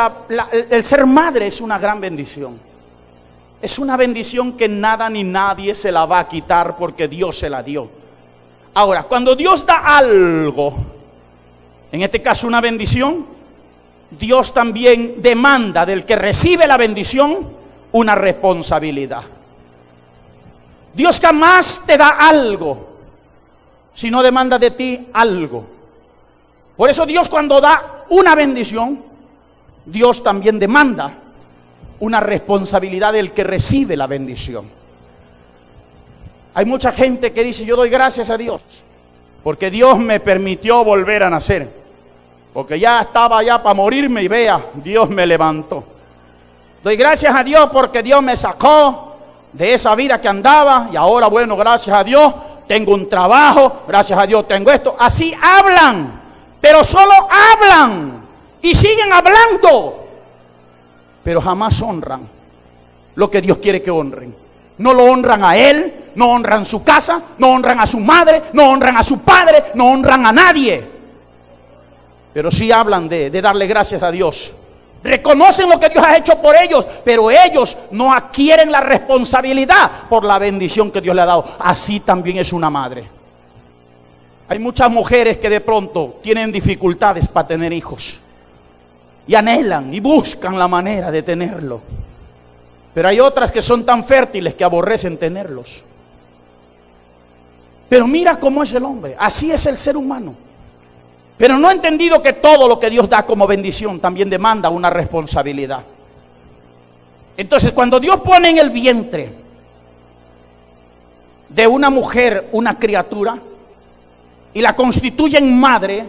el ser madre es una gran bendición. Es una bendición que nada ni nadie se la va a quitar porque Dios se la dio. Ahora, cuando Dios da algo, en este caso una bendición, Dios también demanda del que recibe la bendición una responsabilidad. Dios jamás te da algo, sino demanda de ti algo. Por eso Dios, cuando da una bendición, Dios también demanda una responsabilidad del que recibe la bendición. Hay mucha gente que dice, yo doy gracias a Dios porque Dios me permitió volver a nacer, porque ya estaba ya para morirme y vea, Dios me levantó. Doy gracias a Dios porque Dios me sacó de esa vida que andaba y ahora, bueno, gracias a Dios tengo un trabajo, gracias a Dios tengo esto. Así hablan, pero solo hablan y siguen hablando, pero jamás honran lo que Dios quiere que honren. No lo honran a Él, no honran su casa, no honran a su madre, no honran a su padre, no honran a nadie. Pero sí hablan de darle gracias a Dios. Reconocen lo que Dios ha hecho por ellos, pero ellos no adquieren la responsabilidad por la bendición que Dios le ha dado. Así también es una madre. Hay muchas mujeres que de pronto tienen dificultades para tener hijos y anhelan y buscan la manera de tenerlo. Pero hay otras que son tan fértiles que aborrecen tenerlos. Pero mira cómo es el hombre, así es el ser humano. Pero no ha entendido que todo lo que Dios da como bendición también demanda una responsabilidad. Entonces, cuando Dios pone en el vientre de una mujer una criatura y la constituye en madre,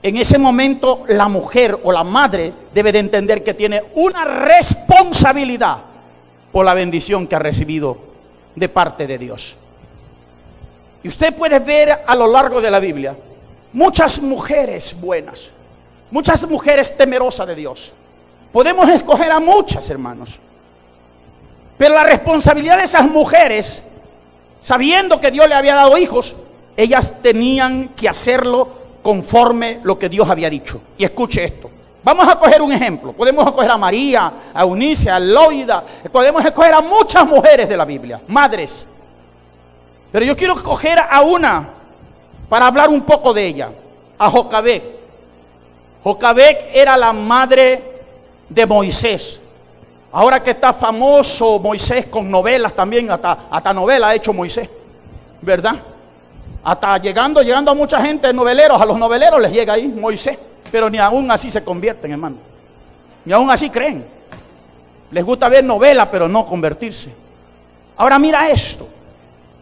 en ese momento la mujer o la madre debe de entender que tiene una responsabilidad por la bendición que ha recibido de parte de Dios. Y usted puede ver a lo largo de la Biblia muchas mujeres buenas, muchas mujeres temerosas de Dios. Podemos escoger a muchas, hermanos. Pero la responsabilidad de esas mujeres, sabiendo que Dios le había dado hijos, ellas tenían que hacerlo conforme lo que Dios había dicho. Y escuche esto. Vamos a coger un ejemplo. Podemos escoger a María, a Eunice, a Loida. Podemos escoger a muchas mujeres de la Biblia, madres. Pero yo quiero escoger a una para hablar un poco de ella, a Jocabed. Jocabed era la madre de Moisés. Ahora que está famoso Moisés con novelas también, hasta novela ha hecho Moisés, ¿verdad? Hasta llegando a mucha gente, noveleros, a los noveleros les llega ahí Moisés. Pero ni aún así se convierten, hermano. Ni aún así creen. Les gusta ver novelas, pero no convertirse. Ahora mira esto.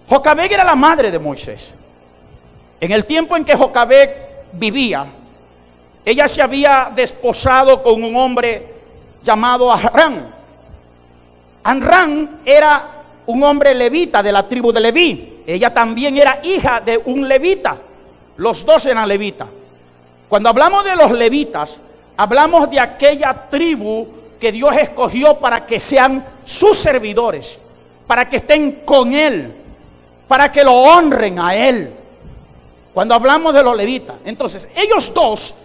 Jocabed era la madre de Moisés. En el tiempo en que Jocabed vivía, ella se había desposado con un hombre llamado Amram. Amram era un hombre levita de la tribu de Leví. Ella también era hija de un levita. Los dos eran levitas. Cuando hablamos de los levitas, hablamos de aquella tribu que Dios escogió para que sean sus servidores, para que estén con Él, para que lo honren a Él. Cuando hablamos de los levitas, entonces ellos dos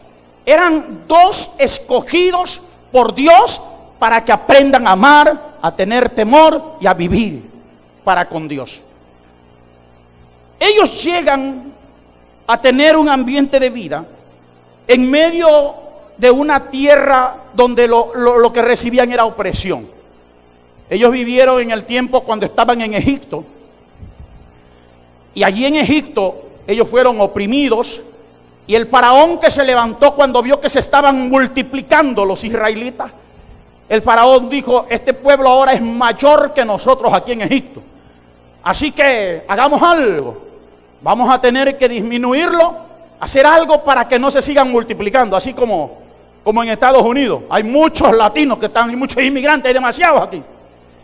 eran dos escogidos por Dios para que aprendan a amar, a tener temor y a vivir para con Dios. Ellos llegan a tener un ambiente de vida en medio de una tierra donde lo que recibían era opresión. Ellos vivieron en el tiempo cuando estaban en Egipto. Y allí en Egipto ellos fueron oprimidos. Y el faraón que se levantó cuando vio que se estaban multiplicando los israelitas, el faraón dijo: este pueblo ahora es mayor que nosotros aquí en Egipto. Así que hagamos algo. Vamos a tener que disminuirlo, hacer algo para que no se sigan multiplicando, así como en Estados Unidos. Hay muchos latinos que están, hay muchos inmigrantes, hay demasiados aquí.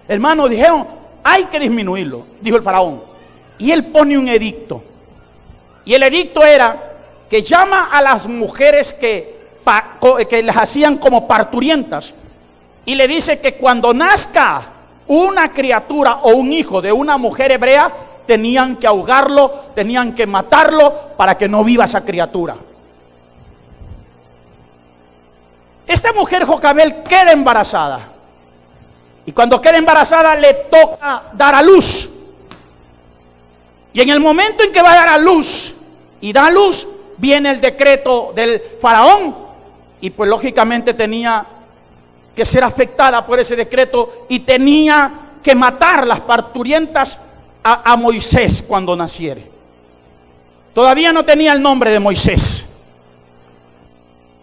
Hermanos, dijeron, hay que disminuirlo, dijo el faraón. Y él pone un edicto. Y el edicto era que llama a las mujeres que les hacían como parturientas, y le dice que cuando nazca una criatura o un hijo de una mujer hebrea, tenían que ahogarlo, tenían que matarlo para que no viva esa criatura. Esta mujer Jocabed queda embarazada. Y cuando queda embarazada le toca dar a luz. Y en el momento en que va a dar a luz y da a luz, viene el decreto del faraón. Y pues lógicamente tenía que ser afectada por ese decreto y tenía que matar las parturientas a Moisés cuando naciere. Todavía no tenía el nombre de Moisés.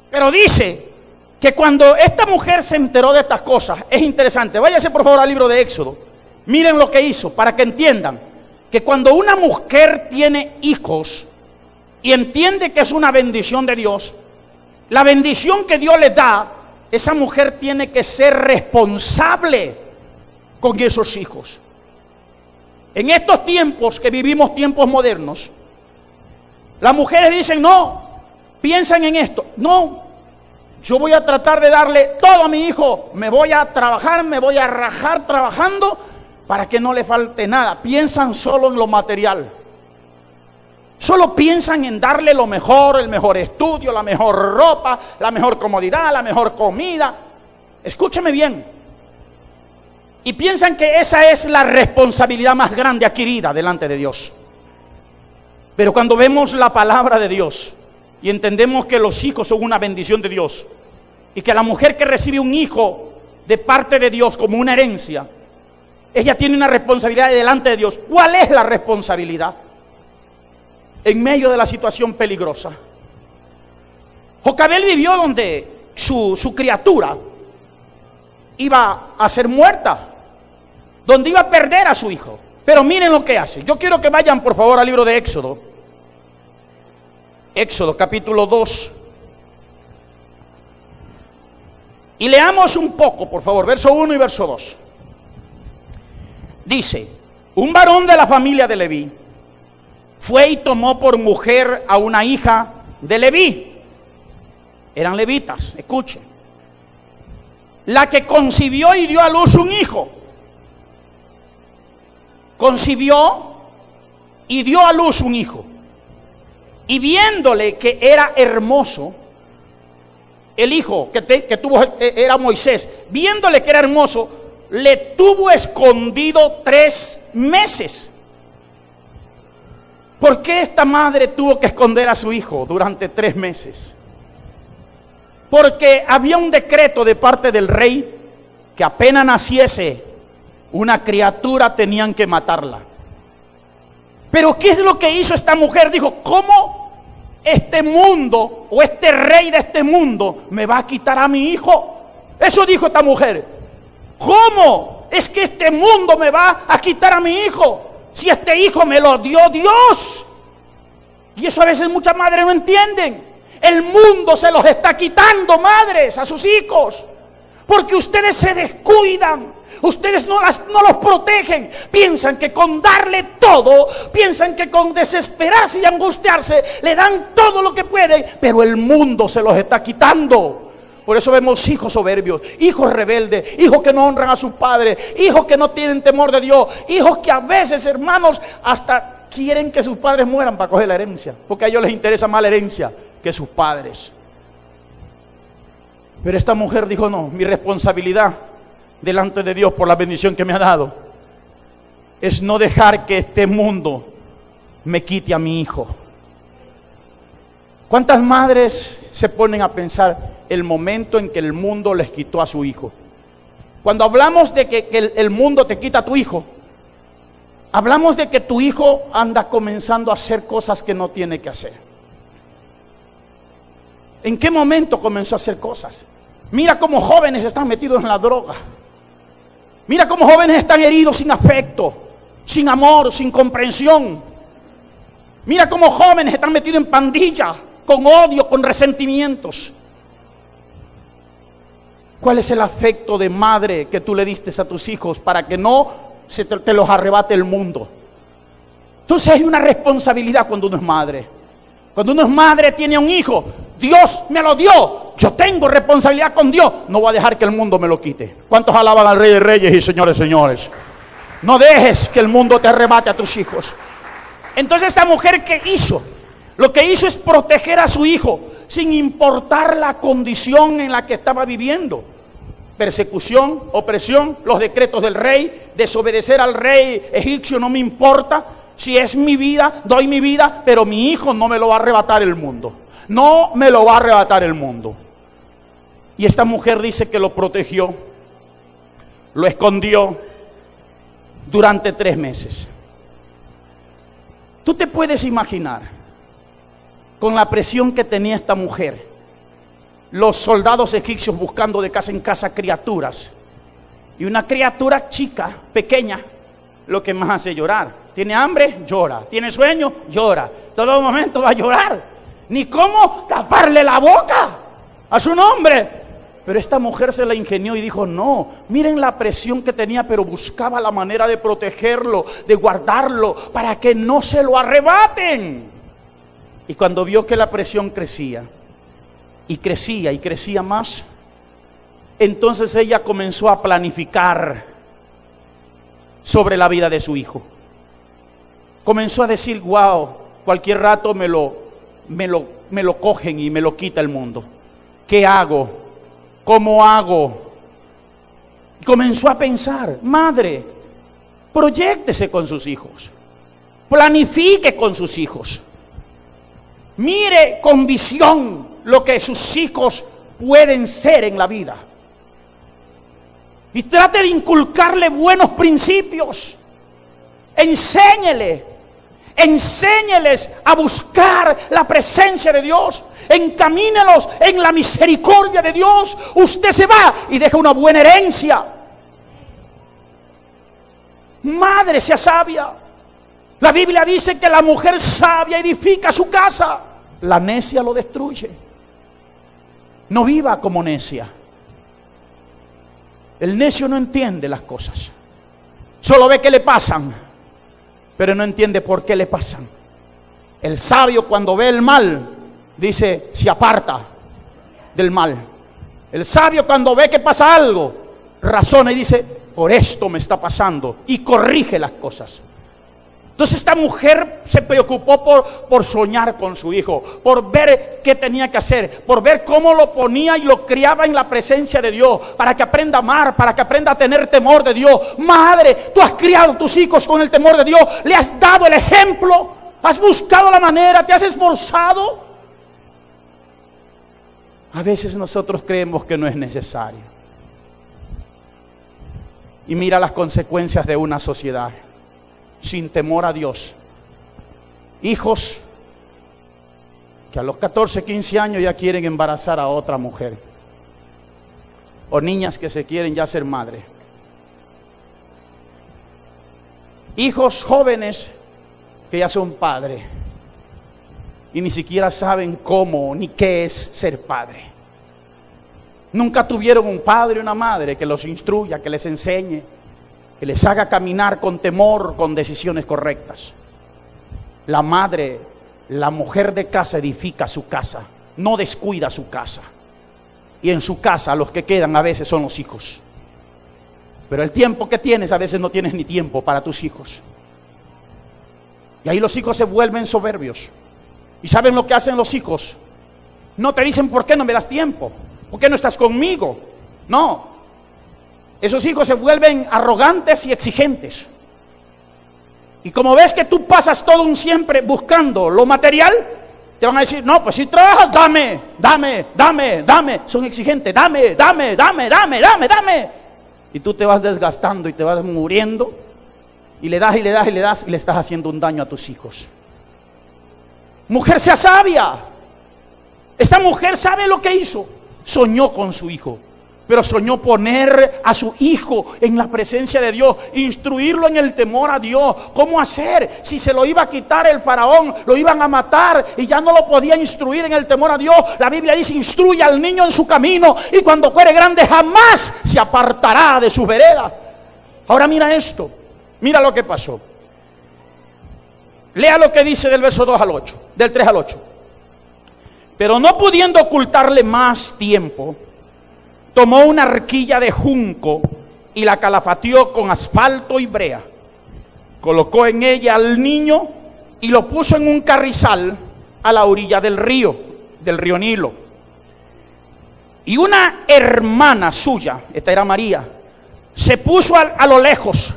Pero dice que cuando esta mujer se enteró de estas cosas, es interesante. Váyase por favor al libro de Éxodo. Miren lo que hizo para que entiendan que cuando una mujer tiene hijos y entiende que es una bendición de Dios, la bendición que Dios le da, esa mujer tiene que ser responsable con esos hijos. En estos tiempos que vivimos, tiempos modernos, las mujeres dicen, no, piensan en esto, no, yo voy a tratar de darle todo a mi hijo, me voy a trabajar, me voy a rajar trabajando para que no le falte nada. Piensan solo en lo material, solo piensan en darle lo mejor, el mejor estudio, la mejor ropa, la mejor comodidad, la mejor comida. Escúcheme bien. Y piensan que esa es la responsabilidad más grande adquirida delante de Dios. Pero cuando vemos la palabra de Dios y entendemos que los hijos son una bendición de Dios, y que la mujer que recibe un hijo de parte de Dios como una herencia, ella tiene una responsabilidad delante de Dios. ¿Cuál es la responsabilidad? En medio de la situación peligrosa, Jocabed vivió donde su criatura iba a ser muerta, donde iba a perder a su hijo. Pero miren lo que hace. Yo quiero que vayan por favor al libro de Éxodo. Éxodo capítulo 2. Y leamos un poco, por favor, verso 1 y verso 2. Dice: un varón de la familia de Leví, fue y tomó por mujer a una hija de Leví. Eran levitas, escuchen. La que concibió y dio a luz un hijo. Concibió y dio a luz un hijo. Y viéndole que era hermoso, el hijo que tuvo era Moisés, viéndole que era hermoso, le tuvo escondido 3 meses. ¿Por qué esta madre tuvo que esconder a su hijo durante 3 meses? Porque había un decreto de parte del rey que apenas naciese una criatura tenían que matarla. Pero ¿qué es lo que hizo esta mujer? Dijo, ¿cómo este mundo o este rey de este mundo me va a quitar a mi hijo? Eso dijo esta mujer. ¿Cómo es que este mundo me va a quitar a mi hijo? Si este hijo me lo dio Dios. Y eso a veces muchas madres no entienden. El mundo se los está quitando, madres, a sus hijos. Porque ustedes se descuidan. Ustedes no los protegen. Piensan que con darle todo, piensan que con desesperarse y angustiarse, le dan todo lo que pueden. Pero el mundo se los está quitando. Por eso vemos hijos soberbios, hijos rebeldes, hijos que no honran a sus padres, hijos que no tienen temor de Dios, hijos que a veces, hermanos, hasta quieren que sus padres mueran para coger la herencia, porque a ellos les interesa más la herencia que sus padres. Pero esta mujer dijo, no, mi responsabilidad delante de Dios por la bendición que me ha dado es no dejar que este mundo me quite a mi hijo. ¿Cuántas madres se ponen a pensar el momento en que el mundo les quitó a su hijo? Cuando hablamos de que el mundo te quita a tu hijo, hablamos de que tu hijo anda comenzando a hacer cosas que no tiene que hacer. ¿En qué momento comenzó a hacer cosas? Mira cómo jóvenes están metidos en la droga. Mira cómo jóvenes están heridos sin afecto, sin amor, sin comprensión. Mira cómo jóvenes están metidos en pandilla, con odio, con resentimientos. ¿Cuál es el afecto de madre que tú le diste a tus hijos para que no se te los arrebate el mundo? Entonces hay una responsabilidad cuando uno es madre. Cuando uno es madre, tiene un hijo, Dios me lo dio, yo tengo responsabilidad con Dios, no voy a dejar que el mundo me lo quite. ¿Cuántos alaban al Rey de Reyes y Señores, señores? No dejes que el mundo te arrebate a tus hijos. Entonces esta mujer, ¿qué hizo? Lo que hizo es proteger a su hijo, sin importar la condición en la que estaba viviendo. Persecución, opresión, los decretos del rey, desobedecer al rey egipcio no me importa. Si es mi vida, doy mi vida, pero mi hijo no me lo va a arrebatar el mundo. No me lo va a arrebatar el mundo. Y esta mujer dice que lo protegió, lo escondió durante 3 meses. Tú te puedes imaginar, con la presión que tenía esta mujer, los soldados egipcios buscando de casa en casa criaturas. Y una criatura chica, pequeña, lo que más hace llorar. Tiene hambre, llora. Tiene sueño, llora. Todo momento va a llorar. Ni cómo taparle la boca a su nombre. Pero esta mujer se la ingenió y dijo, no, miren la presión que tenía, pero buscaba la manera de protegerlo, de guardarlo, para que no se lo arrebaten. Y cuando vio que la presión crecía, y crecía, y crecía más, entonces ella comenzó a planificar sobre la vida de su hijo. Comenzó a decir, wow, cualquier rato me lo cogen y me lo quita el mundo. ¿Qué hago? ¿Cómo hago? Y comenzó a pensar, madre, proyéctese con sus hijos. Planifique con sus hijos. Mire con visión lo que sus hijos pueden ser en la vida. Y trate de inculcarle buenos principios. Enséñeles a buscar la presencia de Dios. Encamínelos en la misericordia de Dios. Usted se va y deja una buena herencia. Madre, sea sabia. La Biblia dice que la mujer sabia edifica su casa, la necia lo destruye. No viva como necia. El necio no entiende las cosas. Solo ve que le pasan, pero no entiende por qué le pasan. El sabio, cuando ve el mal, dice, se aparta del mal. El sabio, cuando ve que pasa algo, razona y dice, por esto me está pasando, y corrige las cosas. Entonces esta mujer se preocupó por soñar con su hijo, por ver qué tenía que hacer, por ver cómo lo ponía y lo criaba en la presencia de Dios, para que aprenda a amar, para que aprenda a tener temor de Dios. Madre, tú has criado a tus hijos con el temor de Dios, le has dado el ejemplo, has buscado la manera, te has esforzado. A veces nosotros creemos que no es necesario. Y mira las consecuencias de una sociedad sin temor a Dios. Hijos que a los 14, 15 años ya quieren embarazar a otra mujer. O niñas que se quieren ya ser madre. Hijos jóvenes que ya son padres y ni siquiera saben cómo ni qué es ser padre. Nunca tuvieron un padre o una madre que los instruya, que les enseñe, que les haga caminar con temor, con decisiones correctas. La madre, la mujer de casa edifica su casa, no descuida su casa. Y en su casa los que quedan a veces son los hijos. Pero el tiempo que tienes, a veces no tienes ni tiempo para tus hijos. Y ahí los hijos se vuelven soberbios. ¿Y saben lo que hacen los hijos? No te dicen, ¿por qué no me das tiempo? ¿Por qué no estás conmigo? No. Esos hijos se vuelven arrogantes y exigentes. Y como ves que tú pasas todo un siempre buscando lo material, te van a decir, no, pues si trabajas, dame. Son exigentes, dame. Y tú te vas desgastando y te vas muriendo. Y le das y le estás haciendo un daño a tus hijos. Mujer, sea sabia. Esta mujer sabe lo que hizo. Soñó con su hijo, pero soñó poner a su hijo en la presencia de Dios, instruirlo en el temor a Dios. ¿Cómo hacer? Si se lo iba a quitar el faraón, lo iban a matar y ya no lo podía instruir en el temor a Dios. La Biblia dice, instruye al niño en su camino y cuando fuere grande jamás se apartará de su vereda. Ahora mira esto, mira lo que pasó. Lea lo que dice del verso 2 al 8, del 3 al 8. Pero no pudiendo ocultarle más tiempo, tomó una arquilla de junco y la calafateó con asfalto y brea. Colocó en ella al niño y lo puso en un carrizal a la orilla del río Nilo. Y una hermana suya, esta era María, se puso a lo lejos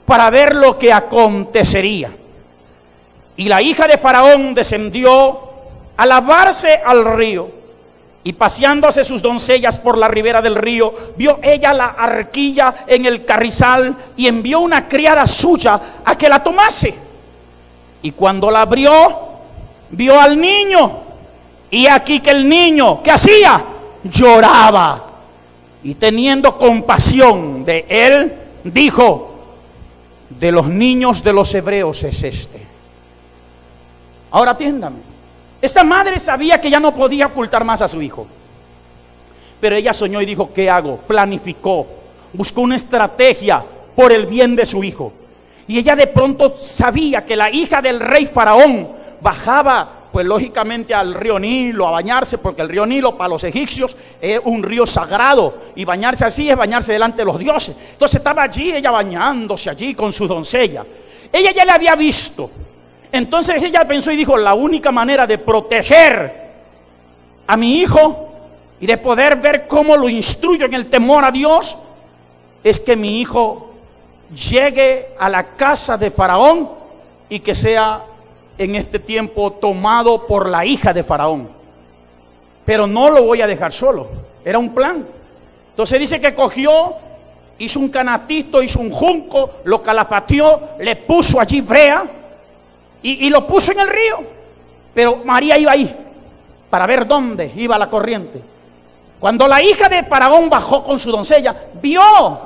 para ver lo que acontecería. Y la hija de Faraón descendió a lavarse al río, y paseándose sus doncellas por la ribera del río, vio ella la arquilla en el carrizal y envió una criada suya a que la tomase. Y cuando la abrió, vio al niño, y aquí que el niño, ¿qué hacía? Lloraba. Y teniendo compasión de él, dijo, de los niños de los hebreos es este. Ahora atiéndame. Esta madre sabía que ya no podía ocultar más a su hijo. Pero ella soñó y dijo, ¿qué hago? Planificó, buscó una estrategia por el bien de su hijo. Y ella de pronto sabía que la hija del rey Faraón bajaba, pues lógicamente al río Nilo a bañarse, porque el río Nilo para los egipcios es un río sagrado. Y bañarse así es bañarse delante de los dioses. Entonces estaba allí, ella bañándose allí con su doncella. Ella ya le había visto. Entonces ella pensó y dijo, la única manera de proteger a mi hijo y de poder ver cómo lo instruyo en el temor a Dios es que mi hijo llegue a la casa de Faraón y que sea en este tiempo tomado por la hija de Faraón. Pero no lo voy a dejar solo, era un plan. Entonces dice que cogió, hizo un canastito, hizo un junco, lo calafateó, le puso allí brea y lo puso en el río. Pero María iba ahí para ver dónde iba la corriente. Cuando la hija de Faraón bajó con su doncella, vio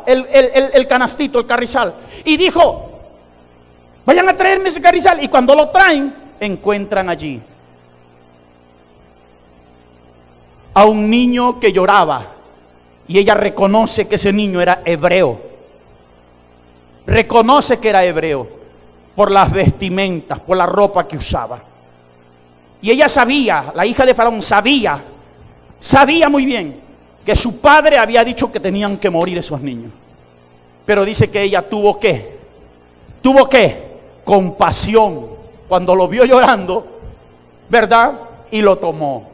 el canastito, el carrizal, y dijo, vayan a traerme ese carrizal. Y cuando lo traen, encuentran allí a un niño que lloraba. Y ella reconoce que ese niño era hebreo. Reconoce que era hebreo por las vestimentas, por la ropa que usaba. Y ella sabía, la hija de Faraón sabía muy bien que su padre había dicho que tenían que morir esos niños. Pero dice que ella tuvo compasión cuando lo vio llorando, ¿verdad? Y lo tomó.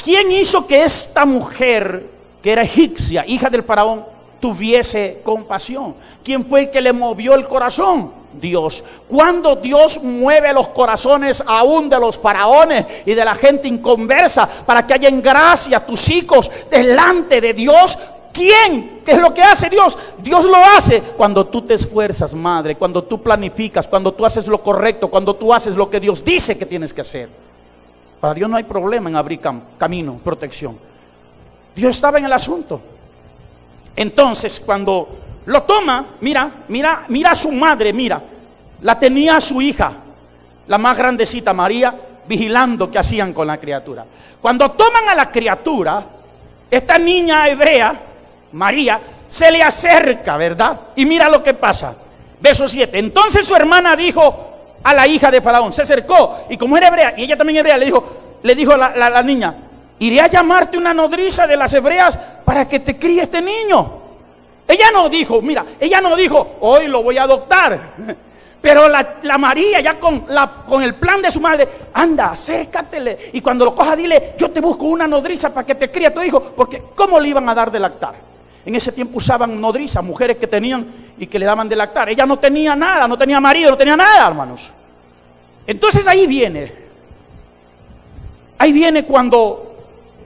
¿Quién hizo que esta mujer, que era egipcia, hija del faraón, tuviese compasión? ¿Quién fue el que le movió el corazón? Dios. Cuando Dios mueve los corazones aún de los faraones y de la gente inconversa para que hayan gracia a tus hijos delante de Dios, ¿quién? ¿Qué es lo que hace Dios? Dios lo hace cuando tú te esfuerzas, madre, cuando tú planificas, cuando tú haces lo correcto, cuando tú haces lo que Dios dice que tienes que hacer. Para Dios no hay problema en abrir camino, protección. Dios estaba en el asunto. Entonces, cuando lo toma, mira a su madre, la tenía a su hija, la más grandecita, María, vigilando qué hacían con la criatura. Cuando toman a la criatura, esta niña hebrea, María, se le acerca, ¿verdad? Y mira lo que pasa. Verso 7. Entonces su hermana dijo a la hija de Faraón, se acercó, y como era hebrea, y ella también hebrea, le dijo a la niña: iré a llamarte una nodriza de las hebreas para que te críe este niño. Ella no dijo, hoy lo voy a adoptar. Pero la María, ya con el plan de su madre, anda, acércatele, y cuando lo coja dile: yo te busco una nodriza para que te críe a tu hijo. Porque ¿cómo le iban a dar de lactar? En ese tiempo usaban nodrizas, mujeres que tenían y que le daban de lactar. Ella no tenía nada, no tenía marido, no tenía nada, hermanos. Entonces ahí viene cuando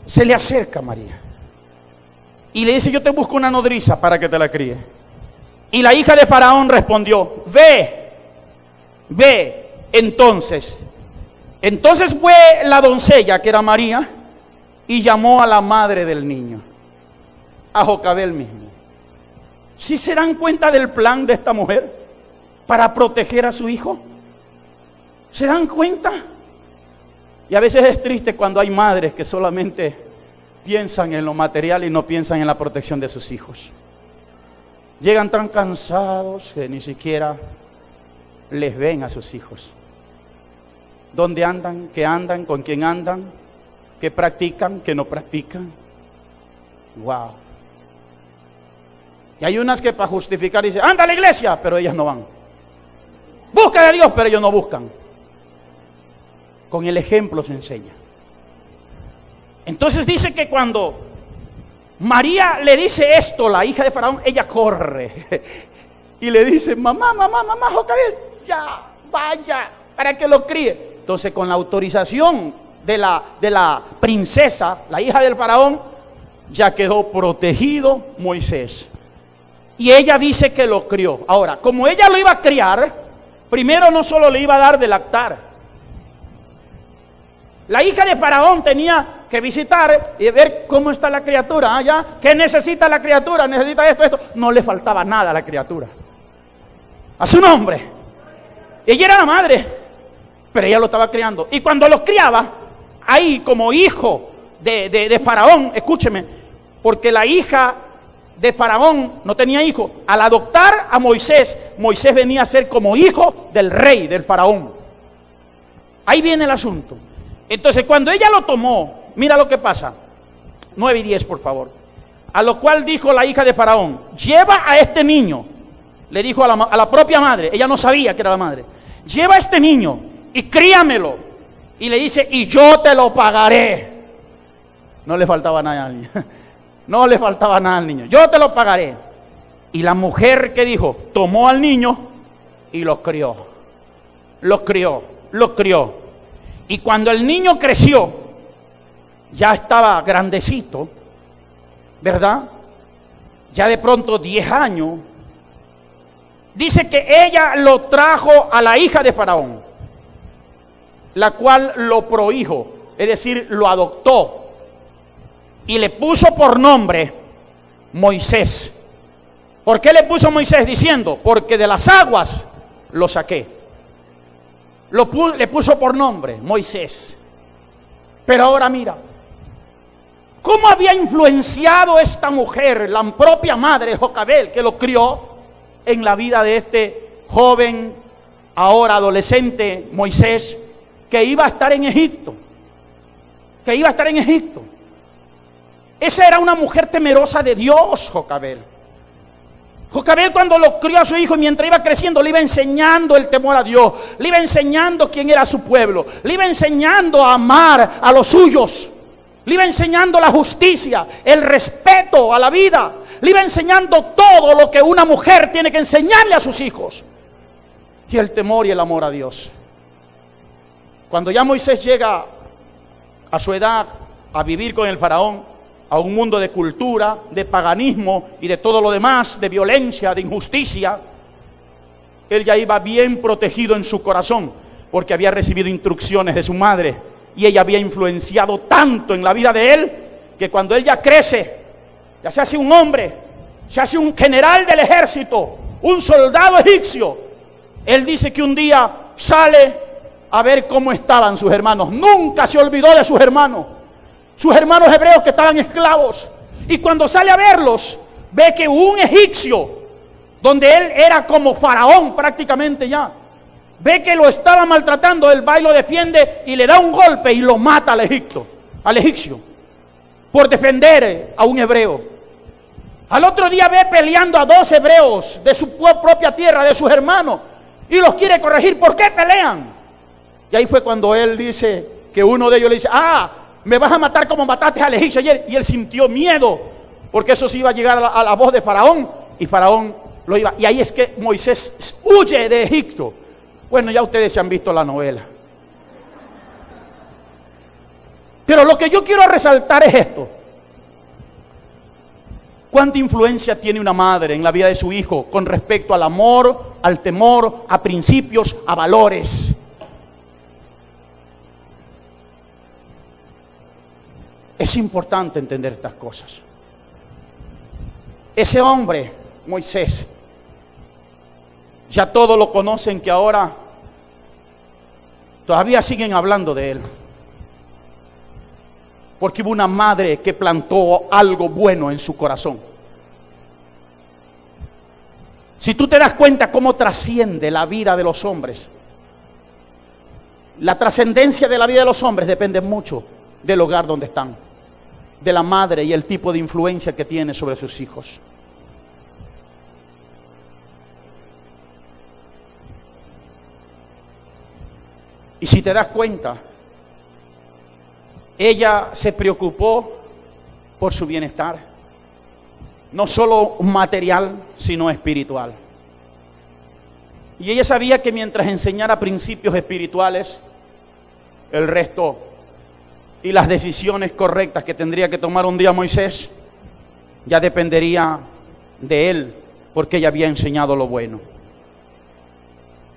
se le acerca a María y le dice: yo te busco una nodriza para que te la críe. Y la hija de Faraón respondió: ve. Entonces fue la doncella, que era María, y llamó a la madre del niño, a Jocabed mismo. ¿Sí se dan cuenta del plan de esta mujer para proteger a su hijo? ¿Se dan cuenta? Y a veces es triste cuando hay madres que solamente piensan en lo material y no piensan en la protección de sus hijos. Llegan tan cansados que ni siquiera les ven a sus hijos. ¿Dónde andan? ¿Qué andan? ¿Con quién andan? ¿Qué practican? ¿Qué no practican? Wow. Y hay unas que para justificar dicen: anda a la iglesia, pero ellas no van. Busca a Dios, pero ellos no buscan. Con el ejemplo se enseña. Entonces dice que cuando María le dice esto, la hija de Faraón, ella corre y le dice: mamá, Jocabed, ya, vaya, para que lo críe. Entonces, con la autorización de la princesa, la hija del Faraón, ya quedó protegido Moisés. Y ella dice que lo crió. Ahora, como ella lo iba a criar, primero no solo le iba a dar de lactar. La hija de Faraón tenía que visitar y ver cómo está la criatura. ¿Qué necesita la criatura? Necesita esto. No le faltaba nada a la criatura. A su nombre. Ella era la madre, pero ella lo estaba criando. Y cuando lo criaba, ahí como hijo de Faraón, escúcheme, porque la hija de Faraón no tenía hijo. Al adoptar a Moisés venía a ser como hijo del rey, del Faraón. Ahí viene el asunto. Entonces, cuando ella lo tomó, mira lo que pasa. 9 y 10, por favor. A lo cual dijo la hija de Faraón: lleva a este niño. Le dijo a la propia madre, ella no sabía que era la madre: lleva a este niño y críamelo. Y le dice: y yo te lo pagaré. No le faltaba nada al niño. No le faltaba nada al niño. Yo te lo pagaré. Y la mujer, ¿qué dijo? Tomó al niño y lo crió. Lo crió. Y cuando el niño creció, ya estaba grandecito, ¿verdad? Ya de pronto 10 años. Dice que ella lo trajo a la hija de Faraón, la cual lo prohijo, es decir, lo adoptó. Y le puso por nombre Moisés. ¿Por qué le puso Moisés? Diciendo: porque de las aguas lo saqué. Le puso por nombre Moisés. Pero ahora mira, ¿cómo había influenciado esta mujer, la propia madre Jocabed, que lo crió, en la vida de este joven, ahora adolescente Moisés? que iba a estar en Egipto. Que iba a estar en Egipto. Esa era una mujer temerosa de Dios, Jocabed. Jocabed, cuando lo crió a su hijo, mientras iba creciendo, le iba enseñando el temor a Dios, le iba enseñando quién era su pueblo, le iba enseñando a amar a los suyos, le iba enseñando la justicia, el respeto a la vida, le iba enseñando todo lo que una mujer tiene que enseñarle a sus hijos, y el temor y el amor a Dios. Cuando ya Moisés llega a su edad a vivir con el faraón, a un mundo de cultura, de paganismo y de todo lo demás, de violencia, de injusticia, él ya iba bien protegido en su corazón, porque había recibido instrucciones de su madre, y ella había influenciado tanto en la vida de él, que cuando él ya crece, ya se hace un hombre, se hace un general del ejército, un soldado egipcio, él dice que un día sale a ver cómo estaban sus hermanos. Nunca se olvidó de sus hermanos hebreos que estaban esclavos, y cuando sale a verlos, ve que un egipcio, donde él era como faraón prácticamente ya, ve que lo estaba maltratando, él va y lo defiende y le da un golpe y lo mata al egipcio, por defender a un hebreo. Al otro día ve peleando a 2 hebreos de su propia tierra, de sus hermanos, y los quiere corregir. ¿Por qué pelean? Y ahí fue cuando él dice que uno de ellos le dice: me vas a matar como mataste al egipcio ayer. Y él sintió miedo, porque eso sí iba a llegar a la voz de Faraón, y Faraón lo iba. Y ahí es que Moisés huye de Egipto. Bueno, ya ustedes se han visto la novela. Pero lo que yo quiero resaltar es esto: ¿cuánta influencia tiene una madre en la vida de su hijo con respecto al amor, al temor, a principios, a valores? Es importante entender estas cosas. Ese hombre, Moisés, ya todos lo conocen, que ahora todavía siguen hablando de él, porque hubo una madre que plantó algo bueno en su corazón. Si tú te das cuenta cómo trasciende la vida de los hombres, la trascendencia de la vida de los hombres depende mucho del hogar donde están, de la madre y el tipo de influencia que tiene sobre sus hijos. Y si te das cuenta, ella se preocupó por su bienestar, no solo material, sino espiritual. Y ella sabía que mientras enseñara principios espirituales, el resto y las decisiones correctas que tendría que tomar un día Moisés ya dependería de él, porque ella había enseñado lo bueno.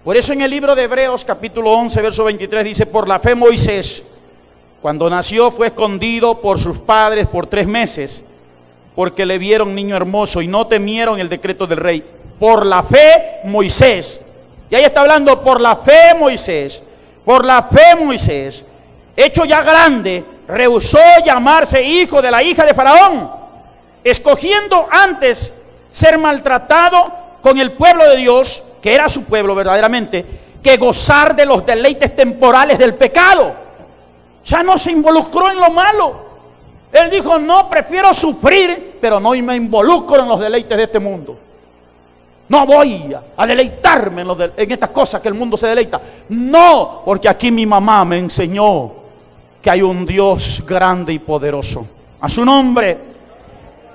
Por eso en el libro de Hebreos capítulo 11 verso 23 dice: por la fe Moisés, cuando nació, fue escondido por sus padres por 3 meses, porque le vieron niño hermoso y no temieron el decreto del rey. Por la fe Moisés, y ahí está hablando, por la fe Moisés, hecho ya grande, rehusó llamarse hijo de la hija de Faraón, escogiendo antes ser maltratado con el pueblo de Dios, que era su pueblo verdaderamente, que gozar de los deleites temporales del pecado. Ya no se involucró en lo malo. Él dijo: no, prefiero sufrir, pero no me involucro en los deleites de este mundo. No voy a deleitarme en estas cosas que el mundo se deleita. No, porque aquí mi mamá me enseñó que hay un Dios grande y poderoso. A su nombre,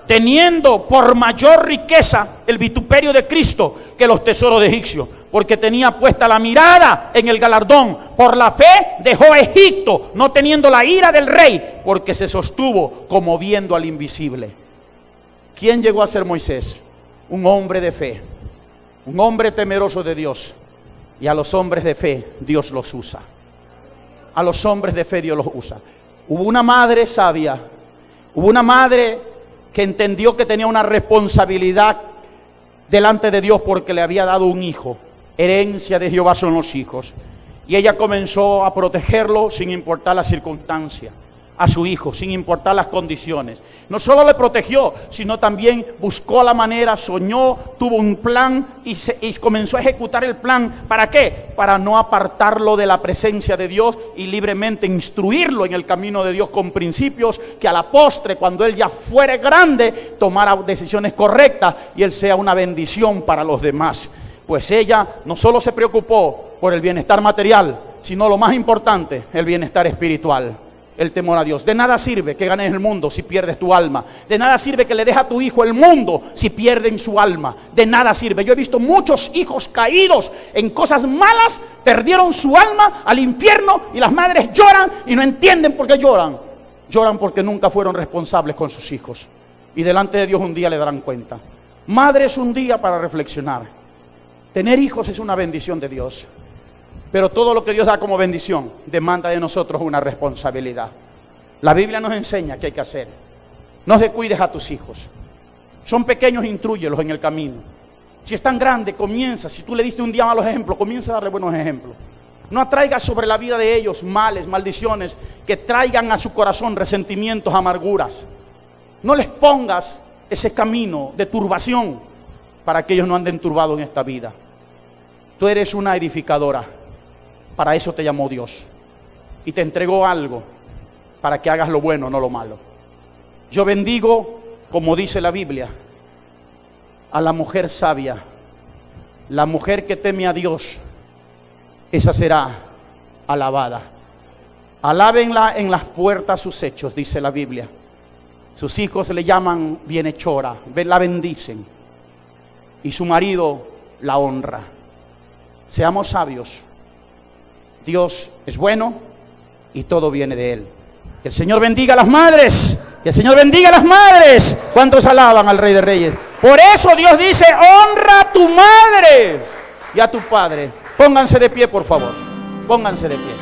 teniendo por mayor riqueza el vituperio de Cristo que los tesoros de Egipcio, porque tenía puesta la mirada en el galardón. Por la fe dejó Egipto, no teniendo la ira del rey, porque se sostuvo como viendo al invisible. ¿Quién llegó a ser Moisés? Un hombre de fe, un hombre temeroso de Dios. Y a los hombres de fe Dios los usa. A los hombres de fe Dios los usa. Hubo una madre sabia, hubo una madre que entendió que tenía una responsabilidad delante de Dios, porque le había dado un hijo. Herencia de Jehová son los hijos. Y ella comenzó a protegerlo sin importar la circunstancia. a su hijo, sin importar las condiciones. No solo le protegió, sino también buscó la manera, soñó, tuvo un plan y comenzó a ejecutar el plan. ¿Para qué? Para no apartarlo de la presencia de Dios y libremente instruirlo en el camino de Dios con principios, que a la postre, cuando él ya fuere grande, tomara decisiones correctas y él sea una bendición para los demás. Pues ella no solo se preocupó por el bienestar material, sino lo más importante, el bienestar espiritual. El temor a Dios. De nada sirve que ganes el mundo si pierdes tu alma. De nada sirve que le dejes a tu hijo el mundo si pierden su alma. De nada sirve. Yo he visto muchos hijos caídos en cosas malas, perdieron su alma al infierno y las madres lloran y no entienden por qué lloran. Lloran porque nunca fueron responsables con sus hijos. Y delante de Dios un día le darán cuenta. Madres, un día para reflexionar. Tener hijos es una bendición de Dios. Pero todo lo que Dios da como bendición demanda de nosotros una responsabilidad. La Biblia nos enseña qué hay que hacer. No descuides a tus hijos. Son pequeños, instrúyelos en el camino. Si están grandes, comienza. Si tú le diste un día malos ejemplos, comienza a darle buenos ejemplos. No atraigas sobre la vida de ellos males, maldiciones que traigan a su corazón resentimientos, amarguras. No les pongas ese camino de turbación para que ellos no anden turbados en esta vida. Tú eres una edificadora. Para eso te llamó Dios y te entregó algo para que hagas lo bueno, no lo malo. Yo bendigo, como dice la Biblia, a la mujer sabia, la mujer que teme a Dios, esa será alabada. Alábenla en las puertas sus hechos, dice la Biblia. Sus hijos le llaman bienhechora, la bendicen y su marido la honra. Seamos sabios. Dios es bueno y todo viene de Él. Que el Señor bendiga a las madres. Que el Señor bendiga a las madres. ¿Cuántos alaban al Rey de Reyes? Por eso Dios dice: honra a tu madre y a tu padre. Pónganse de pie, por favor. Pónganse de pie.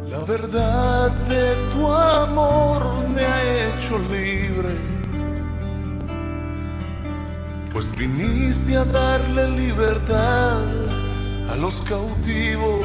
La verdad de tu amor me ha hecho libre, pues viniste a darle libertad a los cautivos